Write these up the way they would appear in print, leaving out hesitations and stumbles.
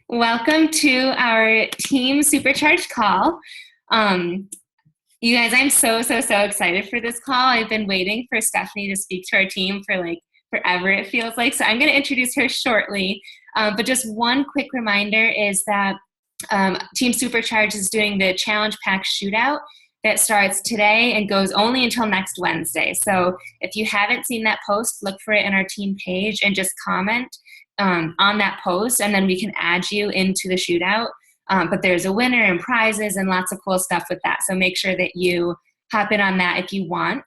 Welcome to our Team Supercharged call. You guys, I'm so excited for this call. I've been waiting for Stephanie to speak to our team for like forever, it feels like. So I'm going to introduce her shortly. But just one quick reminder is that Team Supercharged is doing the Challenge Pack Shootout that starts today and goes only until next Wednesday. So if you haven't seen that post, look for it in our team page and just comment on that post, and then we can add you into the shootout. But there's a winner and prizes and lots of cool stuff with that. So make sure that you hop in on that if you want.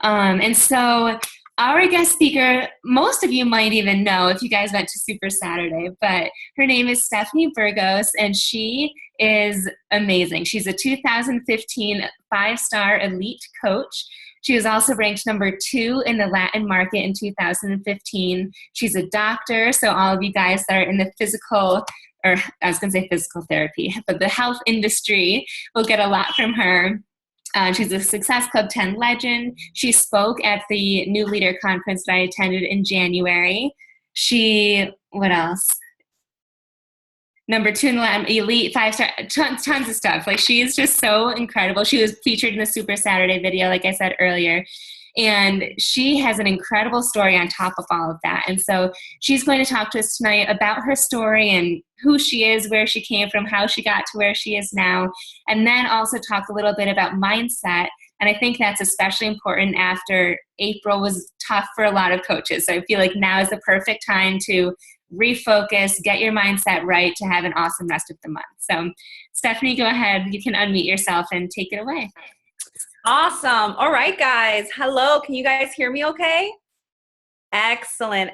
And so our guest speaker, most of you might even know if you guys went to Super Saturday, but her name is Stephanie Burgos, and she is amazing. She's a 2015 five-star elite coach. She was also ranked #2 in the Latin market in 2015. She's a doctor, so all of you guys that are in the physical, or I was going to say physical therapy, but the health industry will get a lot from her. She's a Success Club 10 legend. She spoke at the New Leader Conference that I attended in January. What else? #2 in the elite, 5-star, tons of stuff. Like, she's just so incredible. She was featured in the Super Saturday video, like I said earlier. And she has an incredible story on top of all of that. And so she's going to talk to us tonight about her story and who she is, where she came from, how she got to where she is now, and then also talk a little bit about mindset. And I think that's especially important after April was tough for a lot of coaches. So I feel like now is the perfect time to refocus, get your mindset right to have an awesome rest of the month. So Stephanie, go ahead. You can unmute yourself and take it away. Awesome. All right, guys. Hello. Can you guys hear me okay? Excellent.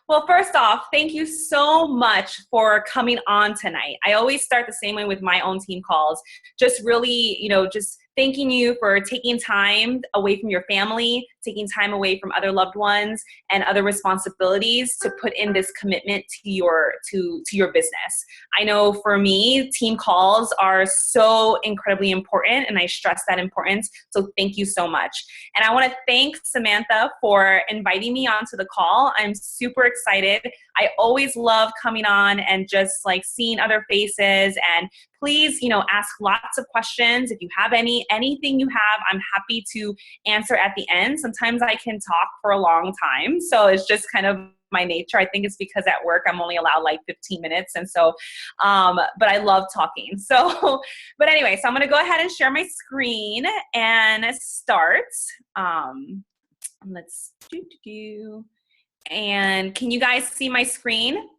Well, first off, thank you so much for coming on tonight. I always start the same way with my own team calls. Just really, just thanking you for taking time away from your family, taking time away from other loved ones and other responsibilities to put in this commitment to your business. I know for me, team calls are so incredibly important, and I stress that importance. So thank you so much. And I want to thank Samantha for inviting me onto the call. I'm super excited. I always love coming on and just like seeing other faces, and please, ask lots of questions. If you have anything you have, I'm happy to answer at the end. Sometimes I can talk for a long time. So it's just kind of my nature. I think it's because at work I'm only allowed like 15 minutes. And so, but I love talking. So, but anyway, so I'm going to go ahead and share my screen and start. Let's do. And can you guys see my screen?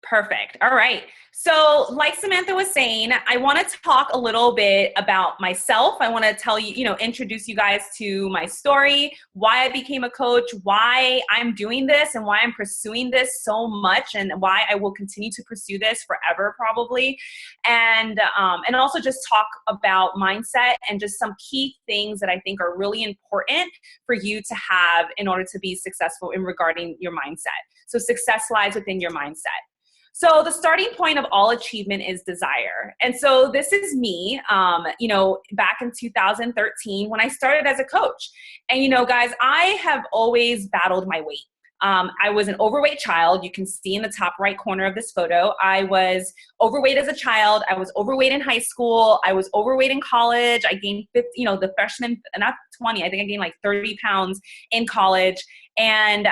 Perfect. All right. So like Samantha was saying, I want to talk a little bit about myself. I want to tell you, introduce you guys to my story, why I became a coach, why I'm doing this and why I'm pursuing this so much, and why I will continue to pursue this forever probably. And also just talk about mindset and just some key things that I think are really important for you to have in order to be successful in regarding your mindset. So success lies within your mindset. So the starting point of all achievement is desire. And so this is me, back in 2013 when I started as a coach. And, guys, I have always battled my weight. I was an overweight child. You can see in the top right corner of this photo. I was overweight as a child. I was overweight in high school. I was overweight in college. I gained 50, the freshman, not 20, I think I gained like 30 pounds in college. And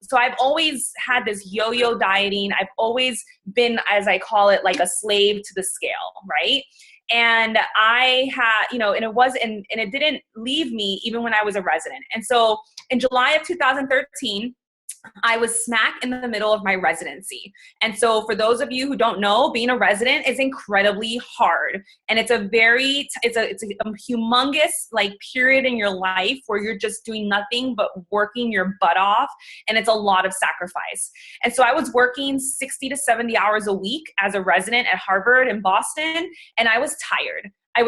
so I've always had this yo-yo dieting. I've always been, as I call it, like a slave to the scale, right? And I had, and it didn't leave me even when I was a resident. And so in July of 2013, I was smack in the middle of my residency. And so for those of you who don't know, being a resident is incredibly hard. And it's a humongous like period in your life where you're just doing nothing but working your butt off. And it's a lot of sacrifice. And so I was working 60 to 70 hours a week as a resident at Harvard in Boston. And I was tired. I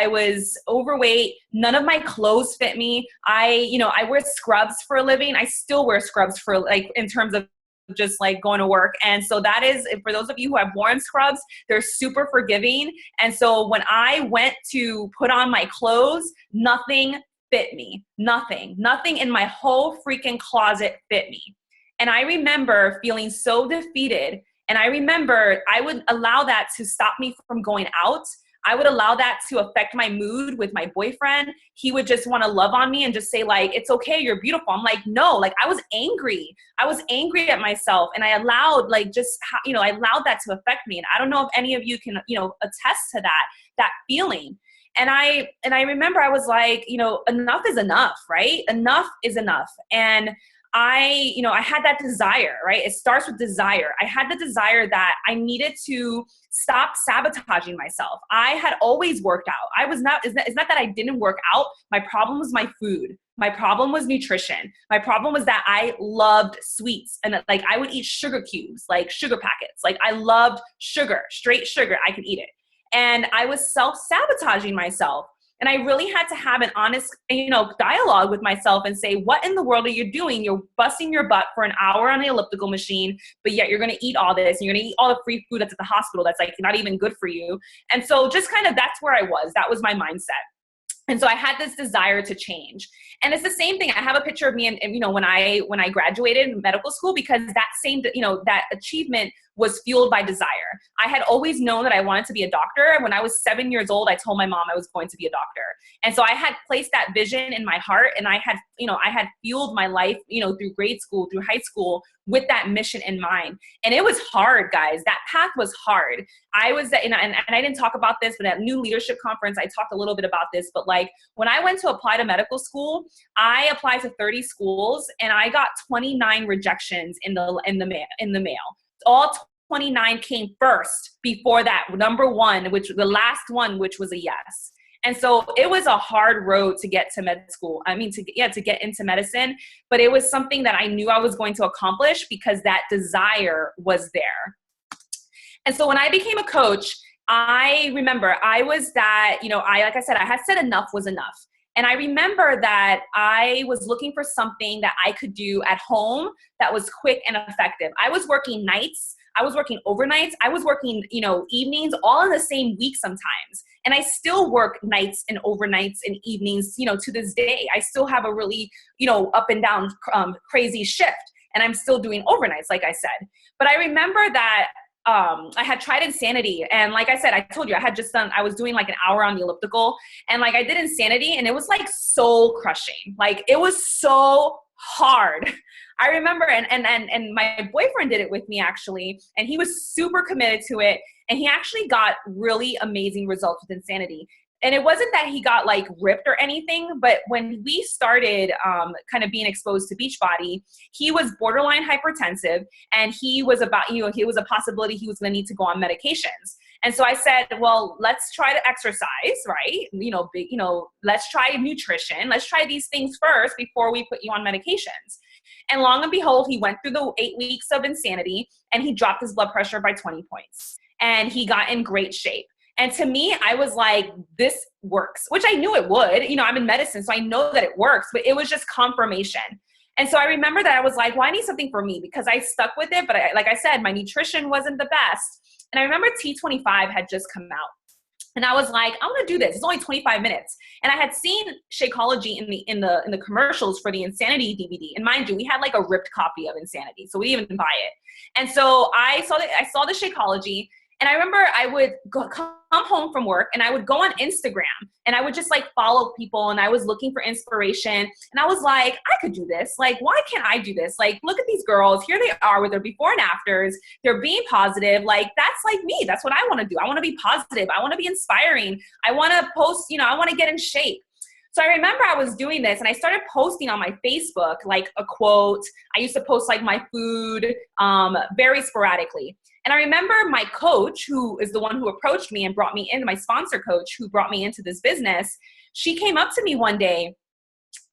was overweight. None of my clothes fit me. I wear scrubs for a living. I still wear scrubs for like, in terms of just like going to work. And so that is, for those of you who have worn scrubs, they're super forgiving. And so when I went to put on my clothes, nothing fit me. Nothing in my whole freaking closet fit me. And I remember feeling so defeated. And I remember I would allow that to stop me from going out. I would allow that to affect my mood with my boyfriend. He would just want to love on me and just say like, it's okay, you're beautiful. I'm like, no, like I was angry. I was angry at myself. And I allowed like I allowed that to affect me. And I don't know if any of you can, attest to that feeling. And I remember I was like, enough is enough, right? Enough is enough. And I had that desire, right? It starts with desire. I had the desire that I needed to stop sabotaging myself. I had always worked out. It's not that I didn't work out. My problem was my food. My problem was nutrition. My problem was that I loved sweets and like I would eat sugar cubes, like sugar packets. Like I loved sugar, straight sugar. I could eat it. And I was self-sabotaging myself. And I really had to have an honest, dialogue with myself and say, what in the world are you doing? You're busting your butt for an hour on the elliptical machine, but yet you're going to eat all this. And you're going to eat all the free food that's at the hospital that's like not even good for you. And so just kind of that's where I was. That was my mindset. And so I had this desire to change. And it's the same thing. I have a picture of me and when I graduated medical school, because that same, that achievement was fueled by desire. I had always known that I wanted to be a doctor. When I was 7 years old, I told my mom I was going to be a doctor. And so I had placed that vision in my heart, and I had fueled my life, through grade school, through high school, with that mission in mind. And it was hard, guys. That path was hard. I was, and I didn't talk about this, but at New Leadership Conference, I talked a little bit about this, but like when I went to apply to medical school, I applied to 30 schools and I got 29 rejections in the mail. All 29 came first before that number one, the last one, which was a yes. And so it was a hard road to get to med school. To get into medicine, but it was something that I knew I was going to accomplish because that desire was there. And so when I became a coach, I remember I was that, like I said, I had said enough was enough. And I remember that I was looking for something that I could do at home that was quick and effective. I was working nights. I was working overnights. I was working, evenings, all in the same week sometimes. And I still work nights and overnights and evenings, to this day. I still have a really, up and down crazy shift. And I'm still doing overnights, like I said. But I remember that I had tried Insanity. And like I said, I told you, I was doing like an hour on the elliptical. And like I did Insanity and it was like soul crushing. Like it was so hard. I remember, and my boyfriend did it with me actually, and he was super committed to it. And he actually got really amazing results with Insanity. And it wasn't that he got like ripped or anything, but when we started kind of being exposed to Beachbody, he was borderline hypertensive, and he was he was a possibility he was going to need to go on medications. And so I said, well, let's try to exercise, right? Let's try nutrition. Let's try these things first before we put you on medications. And long and behold, he went through the 8 weeks of Insanity and he dropped his blood pressure by 20 points and he got in great shape. And to me, I was like, this works, which I knew it would. I'm in medicine, so I know that it works, but it was just confirmation. And so I remember that I was like, well, I need something for me because I stuck with it. But like I said, my nutrition wasn't the best. And I remember T25 had just come out. And I was like, I want to do this. It's only 25 minutes. And I had seen Shakeology in the commercials for the Insanity DVD. And mind you, we had like a ripped copy of Insanity, so we didn't even buy it. And so I saw the Shakeology. And I remember I would come home from work and I would go on Instagram and I would just like follow people and I was looking for inspiration. And I was like, I could do this. Like, why can't I do this? Like, look at these girls. Here they are with their before and afters. They're being positive. Like, that's like me. That's what I want to do. I want to be positive. I want to be inspiring. I want to post, I want to get in shape. So I remember I was doing this and I started posting on my Facebook, like a quote. I used to post like my food very sporadically. And I remember my coach, who is the one who approached me and brought me in, my sponsor coach who brought me into this business, she came up to me one day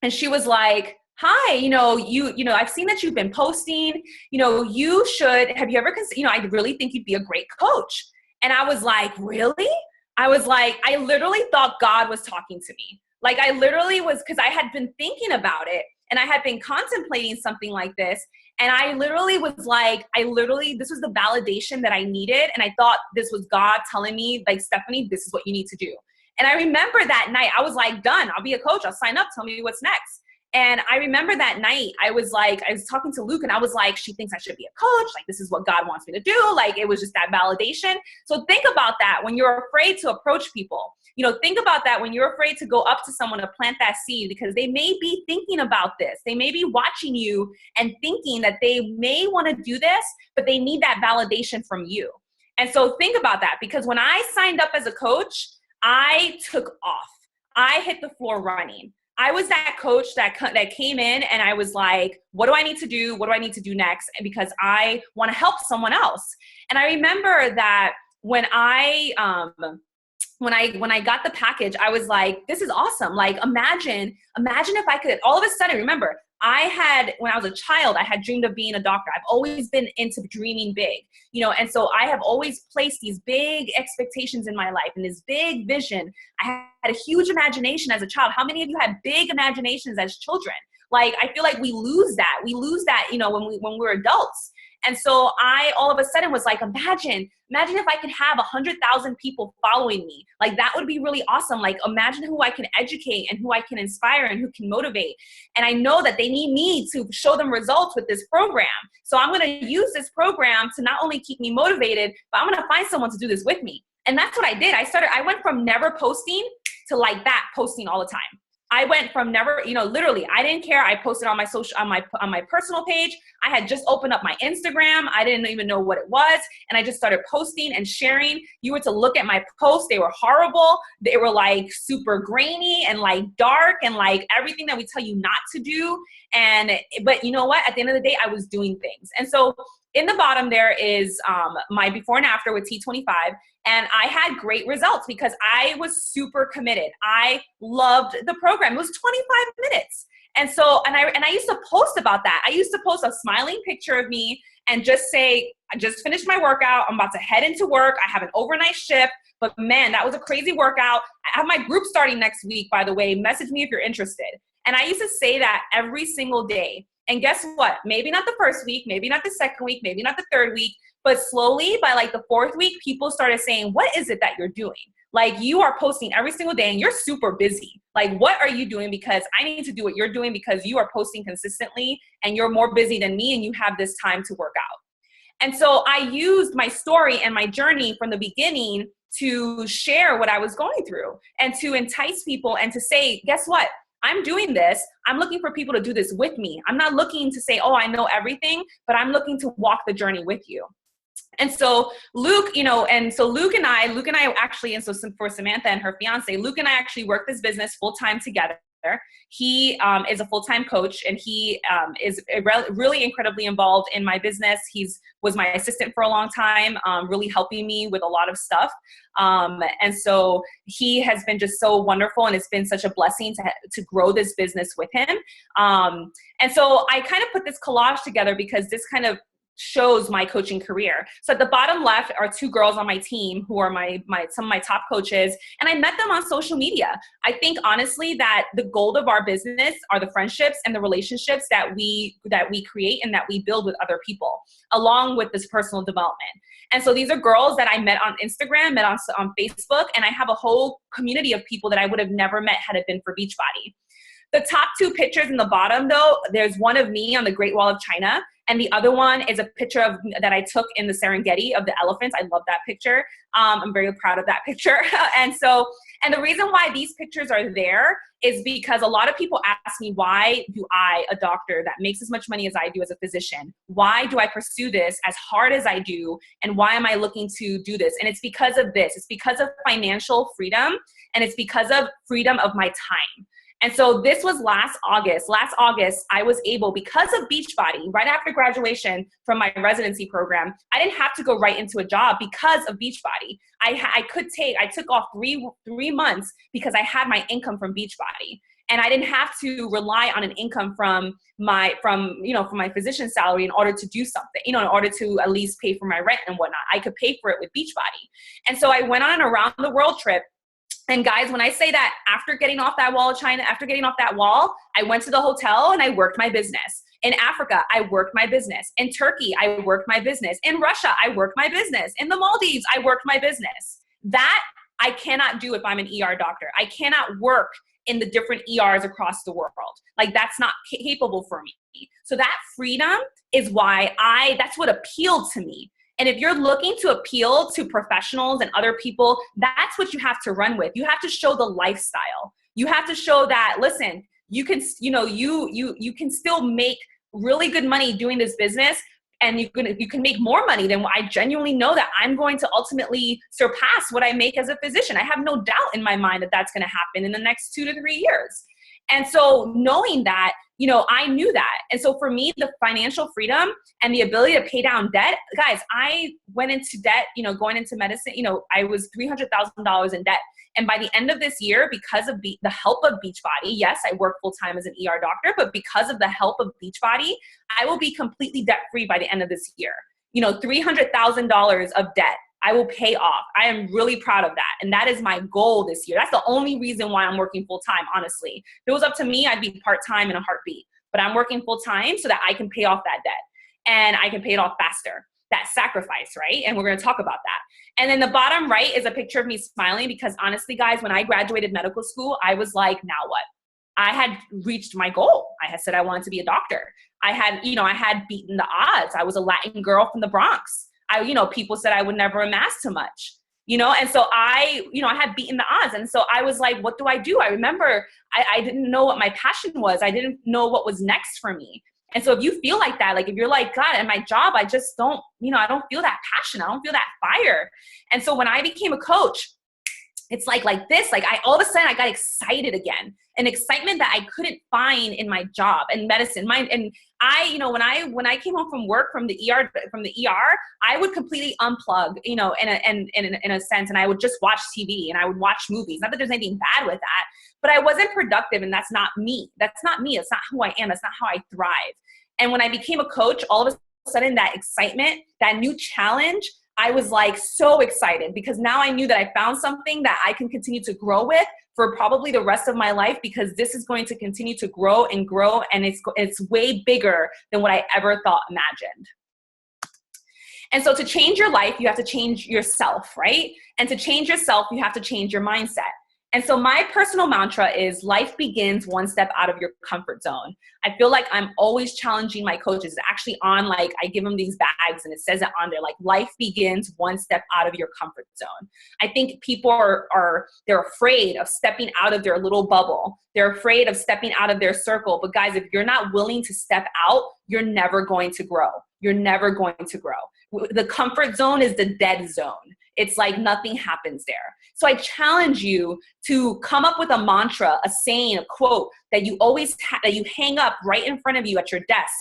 and she was like, hi, I've seen that you've been posting, you should, have you ever considered, I really think you'd be a great coach. And I was like, really? I was like, I literally thought God was talking to me. Like I literally was, because I had been thinking about it and I had been contemplating something like this. And I literally was like, this was the validation that I needed. And I thought this was God telling me, like, Stephanie, this is what you need to do. And I remember that night, I was like, done. I'll be a coach. I'll sign up. Tell me what's next. And I remember that night, I was talking to Luke and I was like, she thinks I should be a coach. Like, this is what God wants me to do. Like, it was just that validation. So think about that when you're afraid to approach people. Think about that when you're afraid to go up to someone to plant that seed, because they may be thinking about this. They may be watching you and thinking that they may want to do this, but they need that validation from you. And so think about that, because when I signed up as a coach, I took off. I hit the floor running. I was that coach that came in and I was like, what do I need to do? What do I need to do next? And because I want to help someone else. And I remember that when I got the package, I was like, this is awesome. Like, imagine if I could, all of a sudden, remember, when I was a child, I had dreamed of being a doctor. I've always been into dreaming big, and so I have always placed these big expectations in my life and this big vision. I had a huge imagination as a child. How many of you had big imaginations as children? Like, I feel like we lose that. When we're adults. And so I all of a sudden was like, imagine if I could have 100,000 people following me. Like, that would be really awesome. Like, imagine who I can educate and who I can inspire and who can motivate. And I know that they need me to show them results with this program. So I'm going to use this program to not only keep me motivated, but I'm going to find someone to do this with me. And that's what I did. I went from never posting to like that, posting all the time. I went from never, literally, I didn't care. I posted on my personal page. I had just opened up my Instagram. I didn't even know what it was. And I just started posting and sharing. You were to look at my posts. They were horrible. They were like super grainy and like dark and like everything that we tell you not to do. But you know what? At the end of the day, I was doing things. And so in the bottom there is my before and after with T25. And I had great results because I was super committed. I loved the program. It was 25 minutes. And so, and I used to post about that. I used to post a smiling picture of me and just say, I just finished my workout. I'm about to head into work. I have an overnight shift, but man, that was a crazy workout. I have my group starting next week, by the way. Message me if you're interested. And I used to say that every single day. And guess what? Maybe not the first week, maybe not the second week, maybe not the third week, but slowly by like the fourth week, people started saying, what is it that you're doing? Like, you are posting every single day and you're super busy. Like, what are you doing? Because I need to do what you're doing because you are posting consistently and you're more busy than me and you have this time to work out. And so I used my story and my journey from the beginning to share what I was going through and to entice people and to say, guess what? I'm doing this. I'm looking for people to do this with me. I'm not looking to say, oh, I know everything, but I'm looking to walk the journey with you. And so Luke, Luke and I actually, and so for Samantha and her fiance, Luke and I actually work this business full-time together. He is a full-time coach and he is really incredibly involved in my business. Was my assistant for a long time, really helping me with a lot of stuff. And so he has been just so wonderful and it's been such a blessing to grow this business with him. And so I kind of put this collage together because this kind of shows my coaching career. So at the bottom left are two girls on my team who are some of my top coaches, and I met them on social media. I think honestly that the gold of our business are the friendships and the relationships that we create and that we build with other people, along with this personal development. And so these are girls that I met on Instagram, met on Facebook, and I have a whole community of people that I would have never met had it been for Beachbody. The top two pictures in the bottom, though, there's one of me on the Great Wall of China, and the other one is a picture that I took in the Serengeti of the elephants. I love that picture. I'm very proud of that picture. And the reason why these pictures are there is because a lot of people ask me, why do I, a doctor that makes as much money as I do as a physician, why do I pursue this as hard as I do? And why am I looking to do this? And it's because of this. It's because of financial freedom, and it's because of freedom of my time. And so this was last August. Last August, I was able, because of Beachbody, right after graduation from my residency program, I didn't have to go right into a job because of Beachbody. I took off three months because I had my income from Beachbody. And I didn't have to rely on an income from my physician's salary in order to do something, in order to at least pay for my rent and whatnot. I could pay for it with Beachbody. And so I went on an around the world trip. And guys, when I say that after getting off that wall of China, I went to the hotel and I worked my business. In Africa, I worked my business. In Turkey, I worked my business. In Russia, I worked my business. In the Maldives, I worked my business. That I cannot do if I'm an ER doctor. I cannot work in the different ERs across the world. Like that's not capable for me. So that freedom is why that's what appealed to me. And if you're looking to appeal to professionals and other people, that's what you have to run with. You have to show the lifestyle. You have to show that, listen, you can, you can still make really good money doing this business, and you can make more money than what I genuinely know that I'm going to ultimately surpass what I make as a physician. I have no doubt in my mind that that's going to happen in the next 2 to 3 years. And so knowing that, I knew that. And so for me, the financial freedom and the ability to pay down debt, guys, I went into debt, going into medicine, I was $300,000 in debt. And by the end of this year, because of the help of Beachbody, yes, I work full-time as an ER doctor, but because of the help of Beachbody, I will be completely debt-free by the end of this year. $300,000 of debt I will pay off. I am really proud of that. And that is my goal this year. That's the only reason why I'm working full-time, honestly. If it was up to me, I'd be part-time in a heartbeat. But I'm working full-time so that I can pay off that debt. And I can pay it off faster. That sacrifice, right? And we're going to talk about that. And then the bottom right is a picture of me smiling because honestly, guys, when I graduated medical school, I was like, now what? I had reached my goal. I had said I wanted to be a doctor. I had beaten the odds. I was a Latin girl from the Bronx. People said I would never amass too much, and so I had beaten the odds. And so I was like, what do? I remember I didn't know what my passion was. I didn't know what was next for me. And so if you feel like that, like if you're like, God, at my job, I just don't, I don't feel that passion. I don't feel that fire. And so when I became a coach, it's like this, all of a sudden I got excited again, an excitement that I couldn't find in my job and medicine. When I came home from work from the ER, I would completely unplug, in a sense, and I would just watch TV and I would watch movies. Not that there's anything bad with that, but I wasn't productive, and that's not me. That's not me. It's not who I am. That's not how I thrive. And when I became a coach, all of a sudden that excitement, that new challenge, I was like so excited because now I knew that I found something that I can continue to grow with for probably the rest of my life, because this is going to continue to grow and grow, and it's way bigger than what I ever thought imagined. And so to change your life, you have to change yourself, right? And to change yourself, you have to change your mindset. And so my personal mantra is life begins one step out of your comfort zone. I feel like I'm always challenging my coaches. It's actually on, I give them these bags and it says it on there, life begins one step out of your comfort zone. I think people they're afraid of stepping out of their little bubble. They're afraid of stepping out of their circle. But guys, if you're not willing to step out, you're never going to grow. You're never going to grow. The comfort zone is the dead zone. It's like nothing happens there. So I challenge you to come up with a mantra, a saying, a quote that you always that you hang up right in front of you at your desk,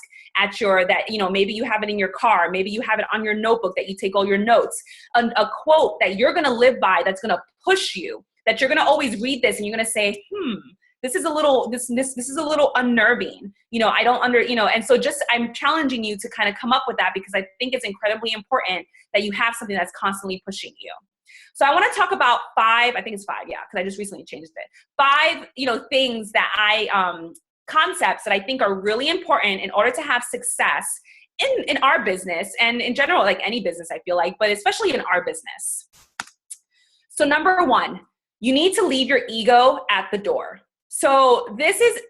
maybe you have it in your car, maybe you have it on your notebook that you take all your notes, a quote that you're going to live by, that's going to push you, that you're going to always read this and you're going to say, this is a little, this is a little unnerving, I don't and so I'm challenging you to kind of come up with that, because I think it's incredibly important that you have something that's constantly pushing you. So I want to talk about 5, I think it's 5, yeah, because I just recently changed it. 5, things that concepts that I think are really important in order to have success in our business, and in general, like any business, I feel like, but especially in our business. So number 1, you need to leave your ego at the door. So this is,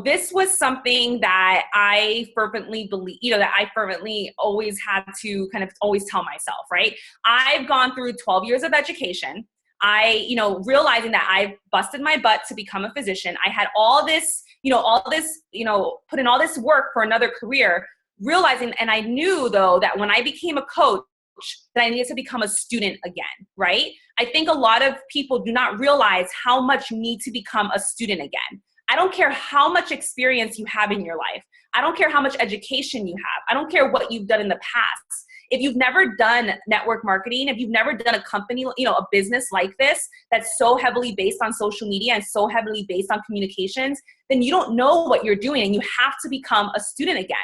this was something that I fervently believe, that I fervently always had to kind of always tell myself, right? I've gone through 12 years of education. Realizing that I've busted my butt to become a physician. I had all this, put in all this work for another career, realizing, and I knew though, that when I became a coach, that I needed to become a student again, right? I think a lot of people do not realize how much you need to become a student again. I don't care how much experience you have in your life. I don't care how much education you have. I don't care what you've done in the past. If you've never done network marketing, if you've never done a company, a business like this, that's so heavily based on social media and so heavily based on communications, then you don't know what you're doing, and you have to become a student again.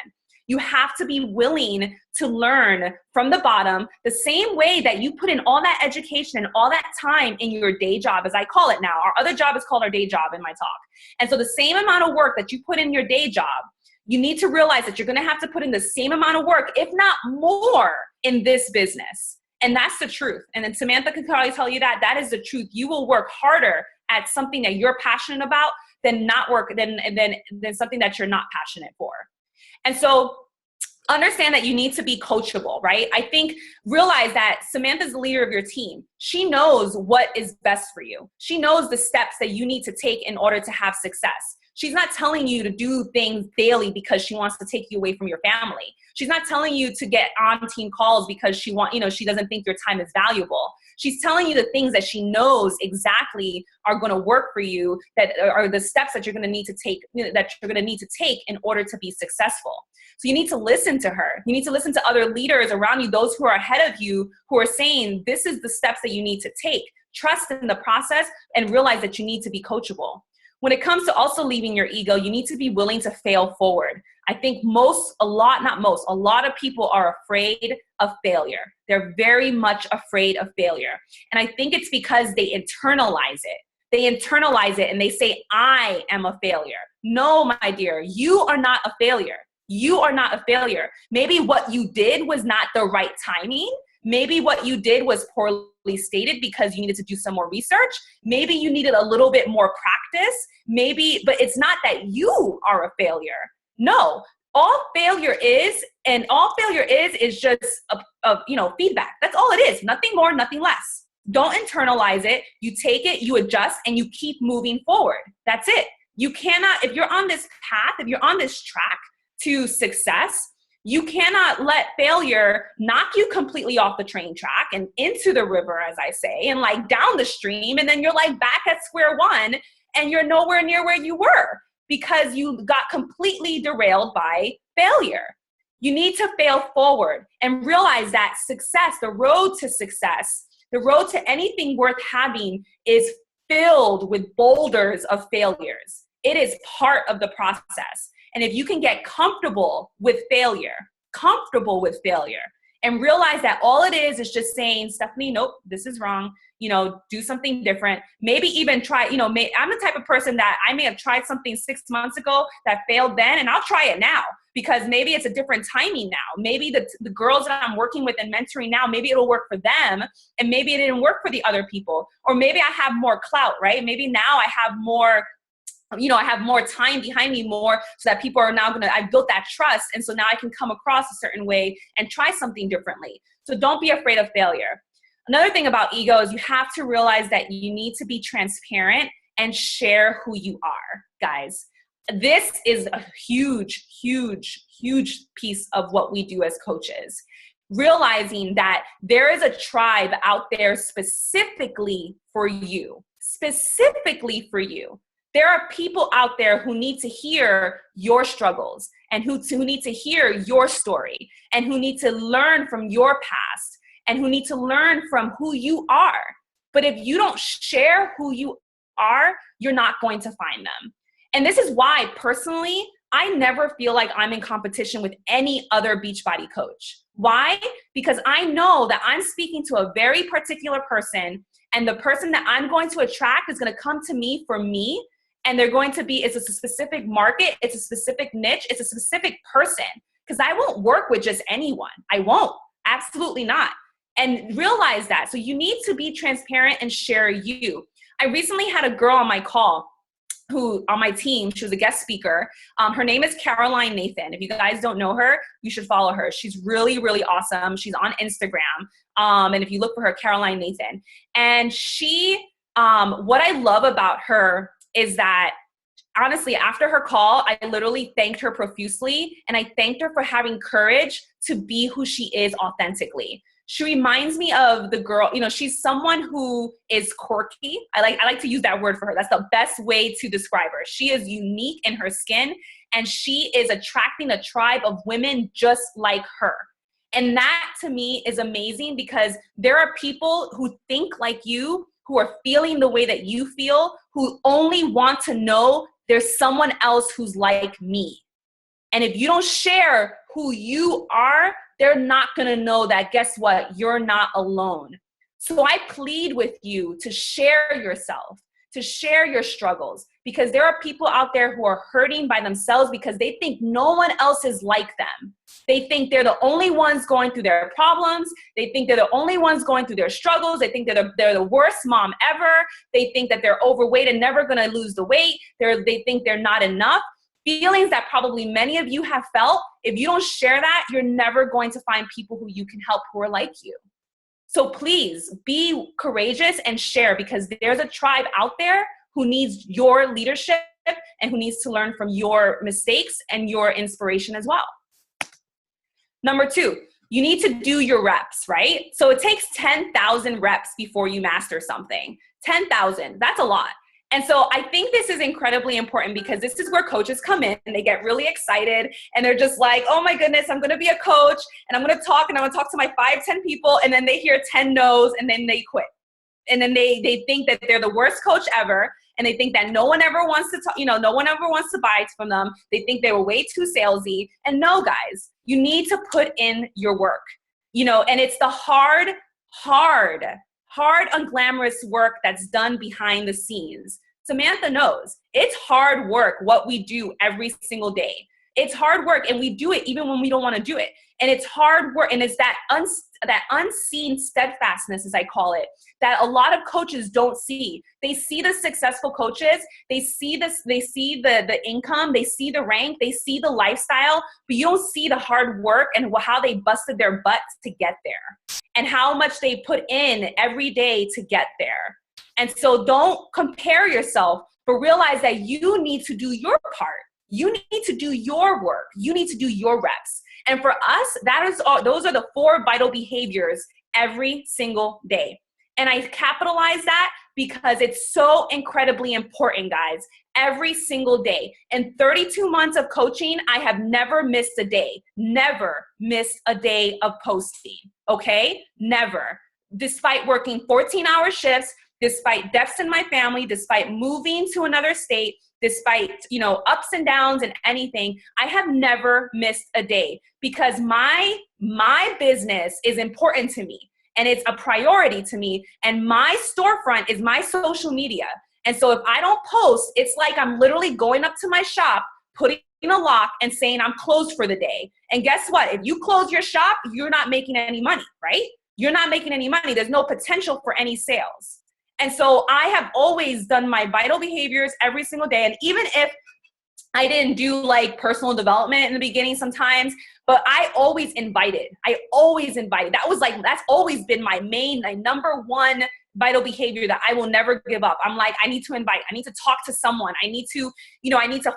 You have to be willing to learn from the bottom, the same way that you put in all that education and all that time in your day job, as I call it now. Our other job is called our day job in my talk. And so the same amount of work that you put in your day job, you need to realize that you're going to have to put in the same amount of work, if not more, in this business. And that's the truth. And then Samantha can probably tell you that is the truth. You will work harder at something that you're passionate about than something that you're not passionate for. And so understand that you need to be coachable, right? I think realize that Samantha's the leader of your team. She knows what is best for you. She knows the steps that you need to take in order to have success. She's not telling you to do things daily because she wants to take you away from your family. She's not telling you to get on team calls because she doesn't think your time is valuable. She's telling you the things that she knows exactly are going to work for you, that are the steps that you're going to need to take, in order to be successful. So you need to listen to her. You need to listen to other leaders around you, those who are ahead of you, who are saying, this is the steps that you need to take. Trust in the process and realize that you need to be coachable. When it comes to also leaving your ego, you need to be willing to fail forward. I think a lot of people are afraid of failure. They're very much afraid of failure. And I think it's because they internalize it. They internalize it and they say, I am a failure. No, my dear, you are not a failure. You are not a failure. Maybe what you did was not the right timing. Maybe what you did was poorly stated because you needed to do some more research. Maybe you needed a little bit more practice. But it's not that you are a failure. No, all failure is just feedback. That's all it is. Nothing more, nothing less. Don't internalize it. You take it, you adjust, and you keep moving forward. That's it. You cannot, if you're on this path, if you're on this track to success, you cannot let failure knock you completely off the train track and into the river, as I say, and like down the stream. And then you're like back at square one and you're nowhere near where you were because you got completely derailed by failure. You need to fail forward and realize that success, the road to success, the road to anything worth having is filled with boulders of failures. It is part of the process. And if you can get comfortable with failure, and realize that all it is just saying, Stephanie, nope, this is wrong. Do something different. Maybe even try, I'm the type of person that I may have tried something 6 months ago that failed then, and I'll try it now because maybe it's a different timing now. Maybe the girls that I'm working with and mentoring now, maybe it'll work for them, and maybe it didn't work for the other people. Or maybe I have more clout, right? Maybe now I have more time behind me more so that people are now I've built that trust. And so now I can come across a certain way and try something differently. So don't be afraid of failure. Another thing about ego is you have to realize that you need to be transparent and share who you are, guys. This is a huge, huge, huge piece of what we do as coaches. Realizing that there is a tribe out there specifically for you. There are people out there who need to hear your struggles and who need to hear your story and who need to learn from your past and who need to learn from who you are. But if you don't share who you are, you're not going to find them. And this is why, personally, I never feel like I'm in competition with any other Beachbody coach. Why? Because I know that I'm speaking to a very particular person, and the person that I'm going to attract is going to come to me for me. And it's a specific market, it's a specific niche, it's a specific person. Because I won't work with just anyone. I won't. Absolutely not. And realize that. So you need to be transparent and share you. I recently had a girl on my call on my team, she was a guest speaker. Her name is Caroline Nathan. If you guys don't know her, you should follow her. She's really, really awesome. She's on Instagram. And if you look for her, Caroline Nathan. And what I love about her is that, honestly, after her call, I literally thanked her profusely, and I thanked her for having courage to be who she is authentically. She reminds me of the girl, she's someone who is quirky. I like to use that word for her. That's the best way to describe her. She is unique in her skin, and she is attracting a tribe of women just like her. And that, to me, is amazing because there are people who think like you, who are feeling the way that you feel, who only want to know there's someone else who's like me. And if you don't share who you are, they're not going to know that, guess what? You're not alone. So I plead with you to share yourself, to share your struggles, because there are people out there who are hurting by themselves because they think no one else is like them. They think they're the only ones going through their problems. They think they're the only ones going through their struggles. They think they're the worst mom ever. They think that they're overweight and never going to lose the weight. They think they're not enough. Feelings that probably many of you have felt. If you don't share that, you're never going to find people who you can help who are like you. So please be courageous and share, because there's a tribe out there who needs your leadership and who needs to learn from your mistakes and your inspiration as well. Number 2, you need to do your reps, right? So it takes 10,000 reps before you master something. 10,000, that's a lot. And so I think this is incredibly important, because this is where coaches come in and they get really excited and they're just like, oh my goodness, I'm going to be a coach and I'm going to talk to my 5-10 people, and then they hear 10 no's and then they quit. And then they think that they're the worst coach ever, and they think that no one ever wants to talk, no one ever wants to buy from them. They think they were way too salesy. And no, guys, you need to put in your work, and it's the hard, unglamorous work that's done behind the scenes. Samantha knows it's hard work what we do every single day. It's hard work, and we do it even when we don't want to do it. And it's hard work, and it's that unseen steadfastness, as I call it, that a lot of coaches don't see. They see the successful coaches, they see the income, they see the rank, they see the lifestyle, but you don't see the hard work and how they busted their butts to get there, and how much they put in every day to get there. And so don't compare yourself, but realize that you need to do your part. You need to do your work. You need to do your reps. And for us, those are the 4 vital behaviors every single day. And I capitalize that because it's so incredibly important, guys, every single day. In 32 months of coaching, I have never missed a day of posting, okay? Never. Despite working 14-hour shifts, despite deaths in my family, despite moving to another state, despite, ups and downs and anything, I have never missed a day, because my business is important to me and it's a priority to me. And my storefront is my social media. And so if I don't post, it's like I'm literally going up to my shop, putting a lock and saying I'm closed for the day. And guess what? If you close your shop, you're not making any money, right? You're not making any money. There's no potential for any sales. And so I have always done my vital behaviors every single day. And even if I didn't do like personal development in the beginning sometimes, but I always invited. That's always been my number one vital behavior that I will never give up. I'm like, I need to invite, I need to talk to someone. I need to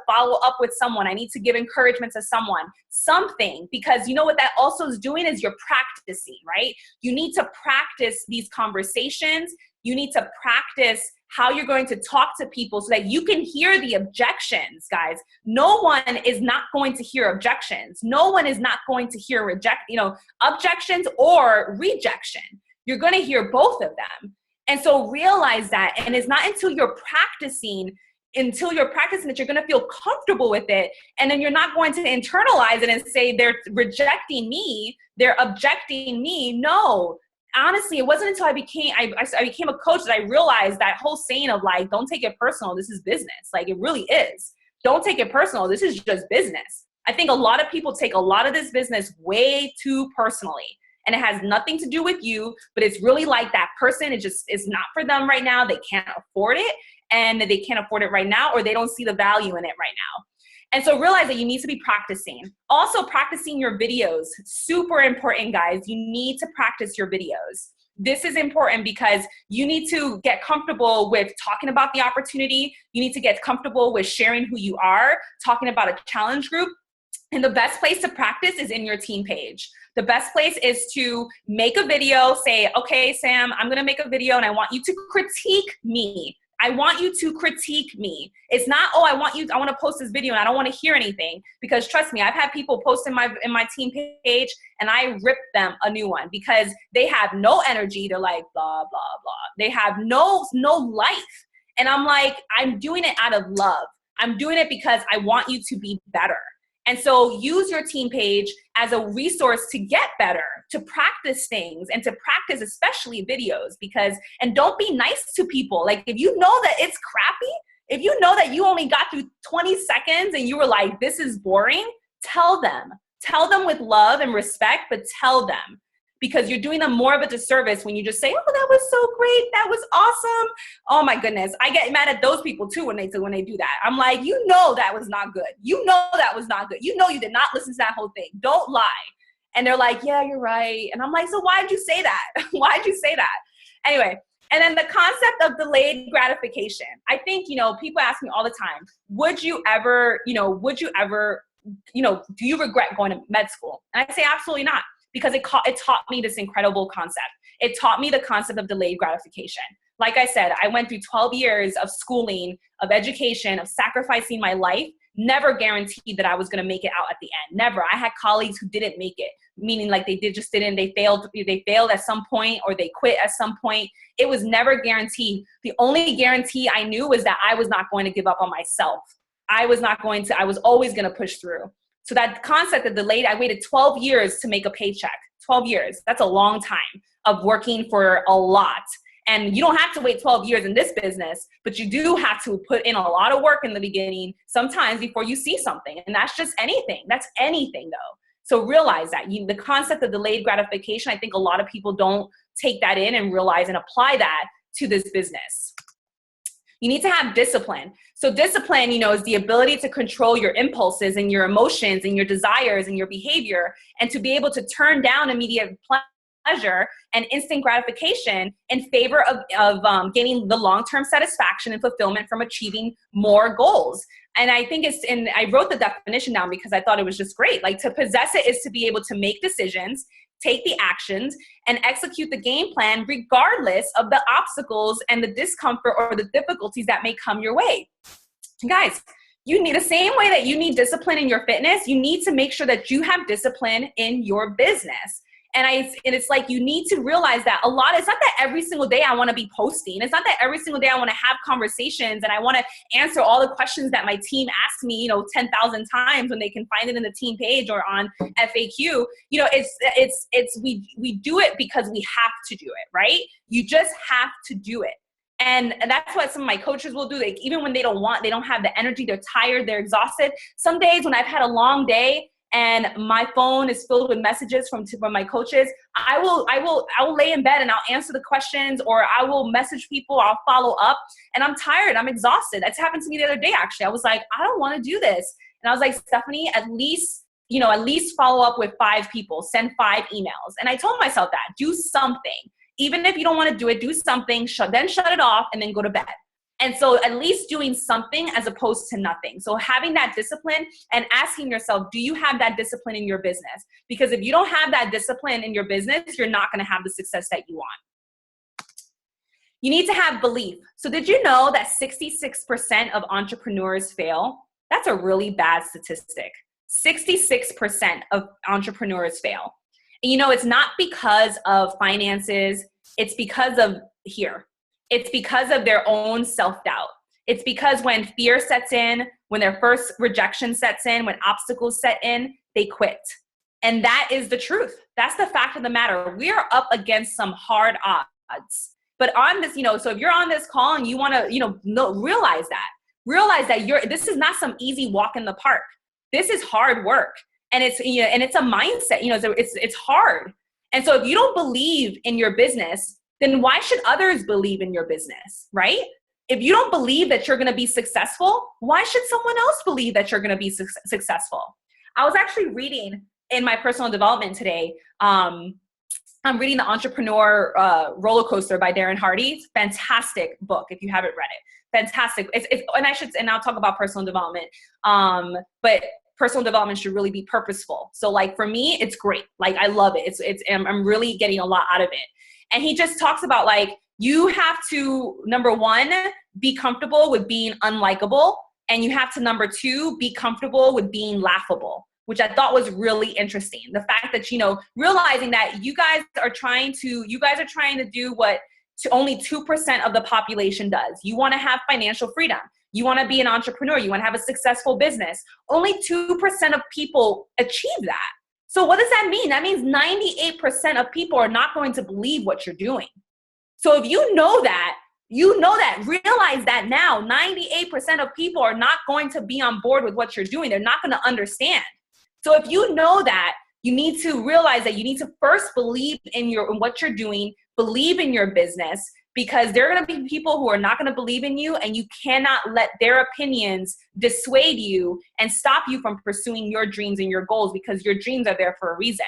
follow up with someone. I need to give encouragement to someone, something, because you know what that also is doing is you're practicing, right? You need to practice these conversations. You need to practice how you're going to talk to people so that you can hear the objections, guys. No one is not going to hear objections. No one is not going to hear objections or rejection. You're going to hear both of them. And so realize that. And it's not until you're practicing that you're going to feel comfortable with it. And then you're not going to internalize it and say, they're rejecting me, they're objecting me. No. Honestly, it wasn't until I became a coach that I realized that whole saying of like, don't take it personal. This is business. Like, it really is. Don't take it personal. This is just business. I think a lot of people take a lot of this business way too personally, and it has nothing to do with you, but it's really like that person. It just is not for them right now. They can't afford it, and they can't afford it right now, or they don't see the value in it right now. And so realize that you need to be practicing. Also, practicing your videos. Super important, guys. You need to practice your videos. This is important because you need to get comfortable with talking about the opportunity. You need to get comfortable with sharing who you are, talking about a challenge group. And the best place to practice is in your team page. The best place is to make a video, say, okay, Sam, I'm gonna make a video and I want you to critique me. I want you to critique me. It's not, I want to post this video and I don't want to hear anything, because trust me, I've had people post in my team page and I rip them a new one because they have no energy. They're like, blah, blah, blah. They have no life. And I'm like, I'm doing it out of love. I'm doing it because I want you to be better. And so use your team page as a resource to get better. to practice things and to practice especially videos, and don't be nice to people. Like if you know that it's crappy, if you know that you only got through 20 seconds and you were like, this is boring, tell them with love and respect, but tell them, because you're doing them more of a disservice when you just say, oh, that was so great. That was awesome. Oh my goodness. I get mad at those people too when they do that. I'm like, you know, that was not good. You know, that was not good. You know, you did not listen to that whole thing. Don't lie. And they're like, yeah, you're right. And I'm like, so why'd you say that? Why'd you say that? Anyway. And then the concept of delayed gratification. I think, people ask me all the time, do you regret going to med school? And I say, absolutely not. Because it taught me this incredible concept. It taught me the concept of delayed gratification. Like I said, I went through 12 years of schooling, of education, of sacrificing my life, never guaranteed that I was going to make it out at the end. Never. I had colleagues who didn't make it, meaning like they failed at some point, or they quit at some point. It was never guaranteed. The only guarantee I knew was that I was not going to give up on myself. I was always going to push through. So that concept of delayed, I waited 12 years to make a paycheck. 12 years. That's a long time of working for a lot. And you don't have to wait 12 years in this business, but you do have to put in a lot of work in the beginning sometimes before you see something. And that's just anything. That's anything though. So realize that the concept of delayed gratification, I think a lot of people don't take that in and realize and apply that to this business. You need to have discipline. So discipline, is the ability to control your impulses and your emotions and your desires and your behavior, and to be able to turn down immediate pleasure and instant gratification in favor of gaining the long-term satisfaction and fulfillment from achieving more goals. And I think I wrote the definition down because I thought it was just great. Like, to possess it is to be able to make decisions, take the actions, and execute the game plan regardless of the obstacles and the discomfort or the difficulties that may come your way. Guys, you need the same way that you need discipline in your fitness, you need to make sure that you have discipline in your business. And it's like, you need to realize that it's not that every single day I want to be posting. It's not that every single day I want to have conversations and I want to answer all the questions that my team asks me, 10,000 times when they can find it in the team page or on FAQ. We do it because we have to do it, right? You just have to do it. And that's what some of my coaches will do. Like, even when they don't have the energy, they're tired, they're exhausted. Some days when I've had a long day and my phone is filled with messages from my coaches, I will lay in bed and I'll answer the questions, or I will message people, I'll follow up, and I'm tired, I'm exhausted. That's happened to me the other day, actually. I was like, I don't want to do this. And I was like, Stephanie, at least follow up with 5 people, send 5 emails. And I told myself that, do something. Even if you don't want to do it, do something, then shut it off, and then go to bed. And so at least doing something as opposed to nothing. So having that discipline and asking yourself, do you have that discipline in your business? Because if you don't have that discipline in your business, you're not going to have the success that you want. You need to have belief. So did you know that 66% of entrepreneurs fail? That's a really bad statistic. 66% of entrepreneurs fail. And it's not because of finances. It's because of It's because of their own self-doubt. It's because when fear sets in, when their first rejection sets in, when obstacles set in, they quit. And that is the truth. That's the fact of the matter. We are up against some hard odds. But on this, so if you're on this call and you want to, realize that this is not some easy walk in the park. This is hard work. And it's a mindset, it's hard. And so if you don't believe in your business, then why should others believe in your business, right? If you don't believe that you're going to be successful, why should someone else believe that you're going to be successful? I was actually reading in my personal development today. I'm reading The Entrepreneur Roller Coaster by Darren Hardy. It's a fantastic book if you haven't read it. Fantastic. And I'll talk about personal development. But personal development should really be purposeful. So like for me, it's great. Like I love it. I'm really getting a lot out of it. And he just talks about like, you have to, number 1, be comfortable with being unlikable. And you have to, number 2, be comfortable with being laughable, which I thought was really interesting. The fact that, realizing that you guys are trying to do what only 2% of the population does. You want to have financial freedom. You want to be an entrepreneur. You want to have a successful business. Only 2% of people achieve that. So what does that mean? That means 98% of people are not going to believe what you're doing. So if you know that, realize that now 98% of people are not going to be on board with what you're doing. They're not going to understand. So if you know that, you need to realize that you need to first believe in what you're doing, believe in your business, because there are going to be people who are not going to believe in you, and you cannot let their opinions dissuade you and stop you from pursuing your dreams and your goals, because your dreams are there for a reason.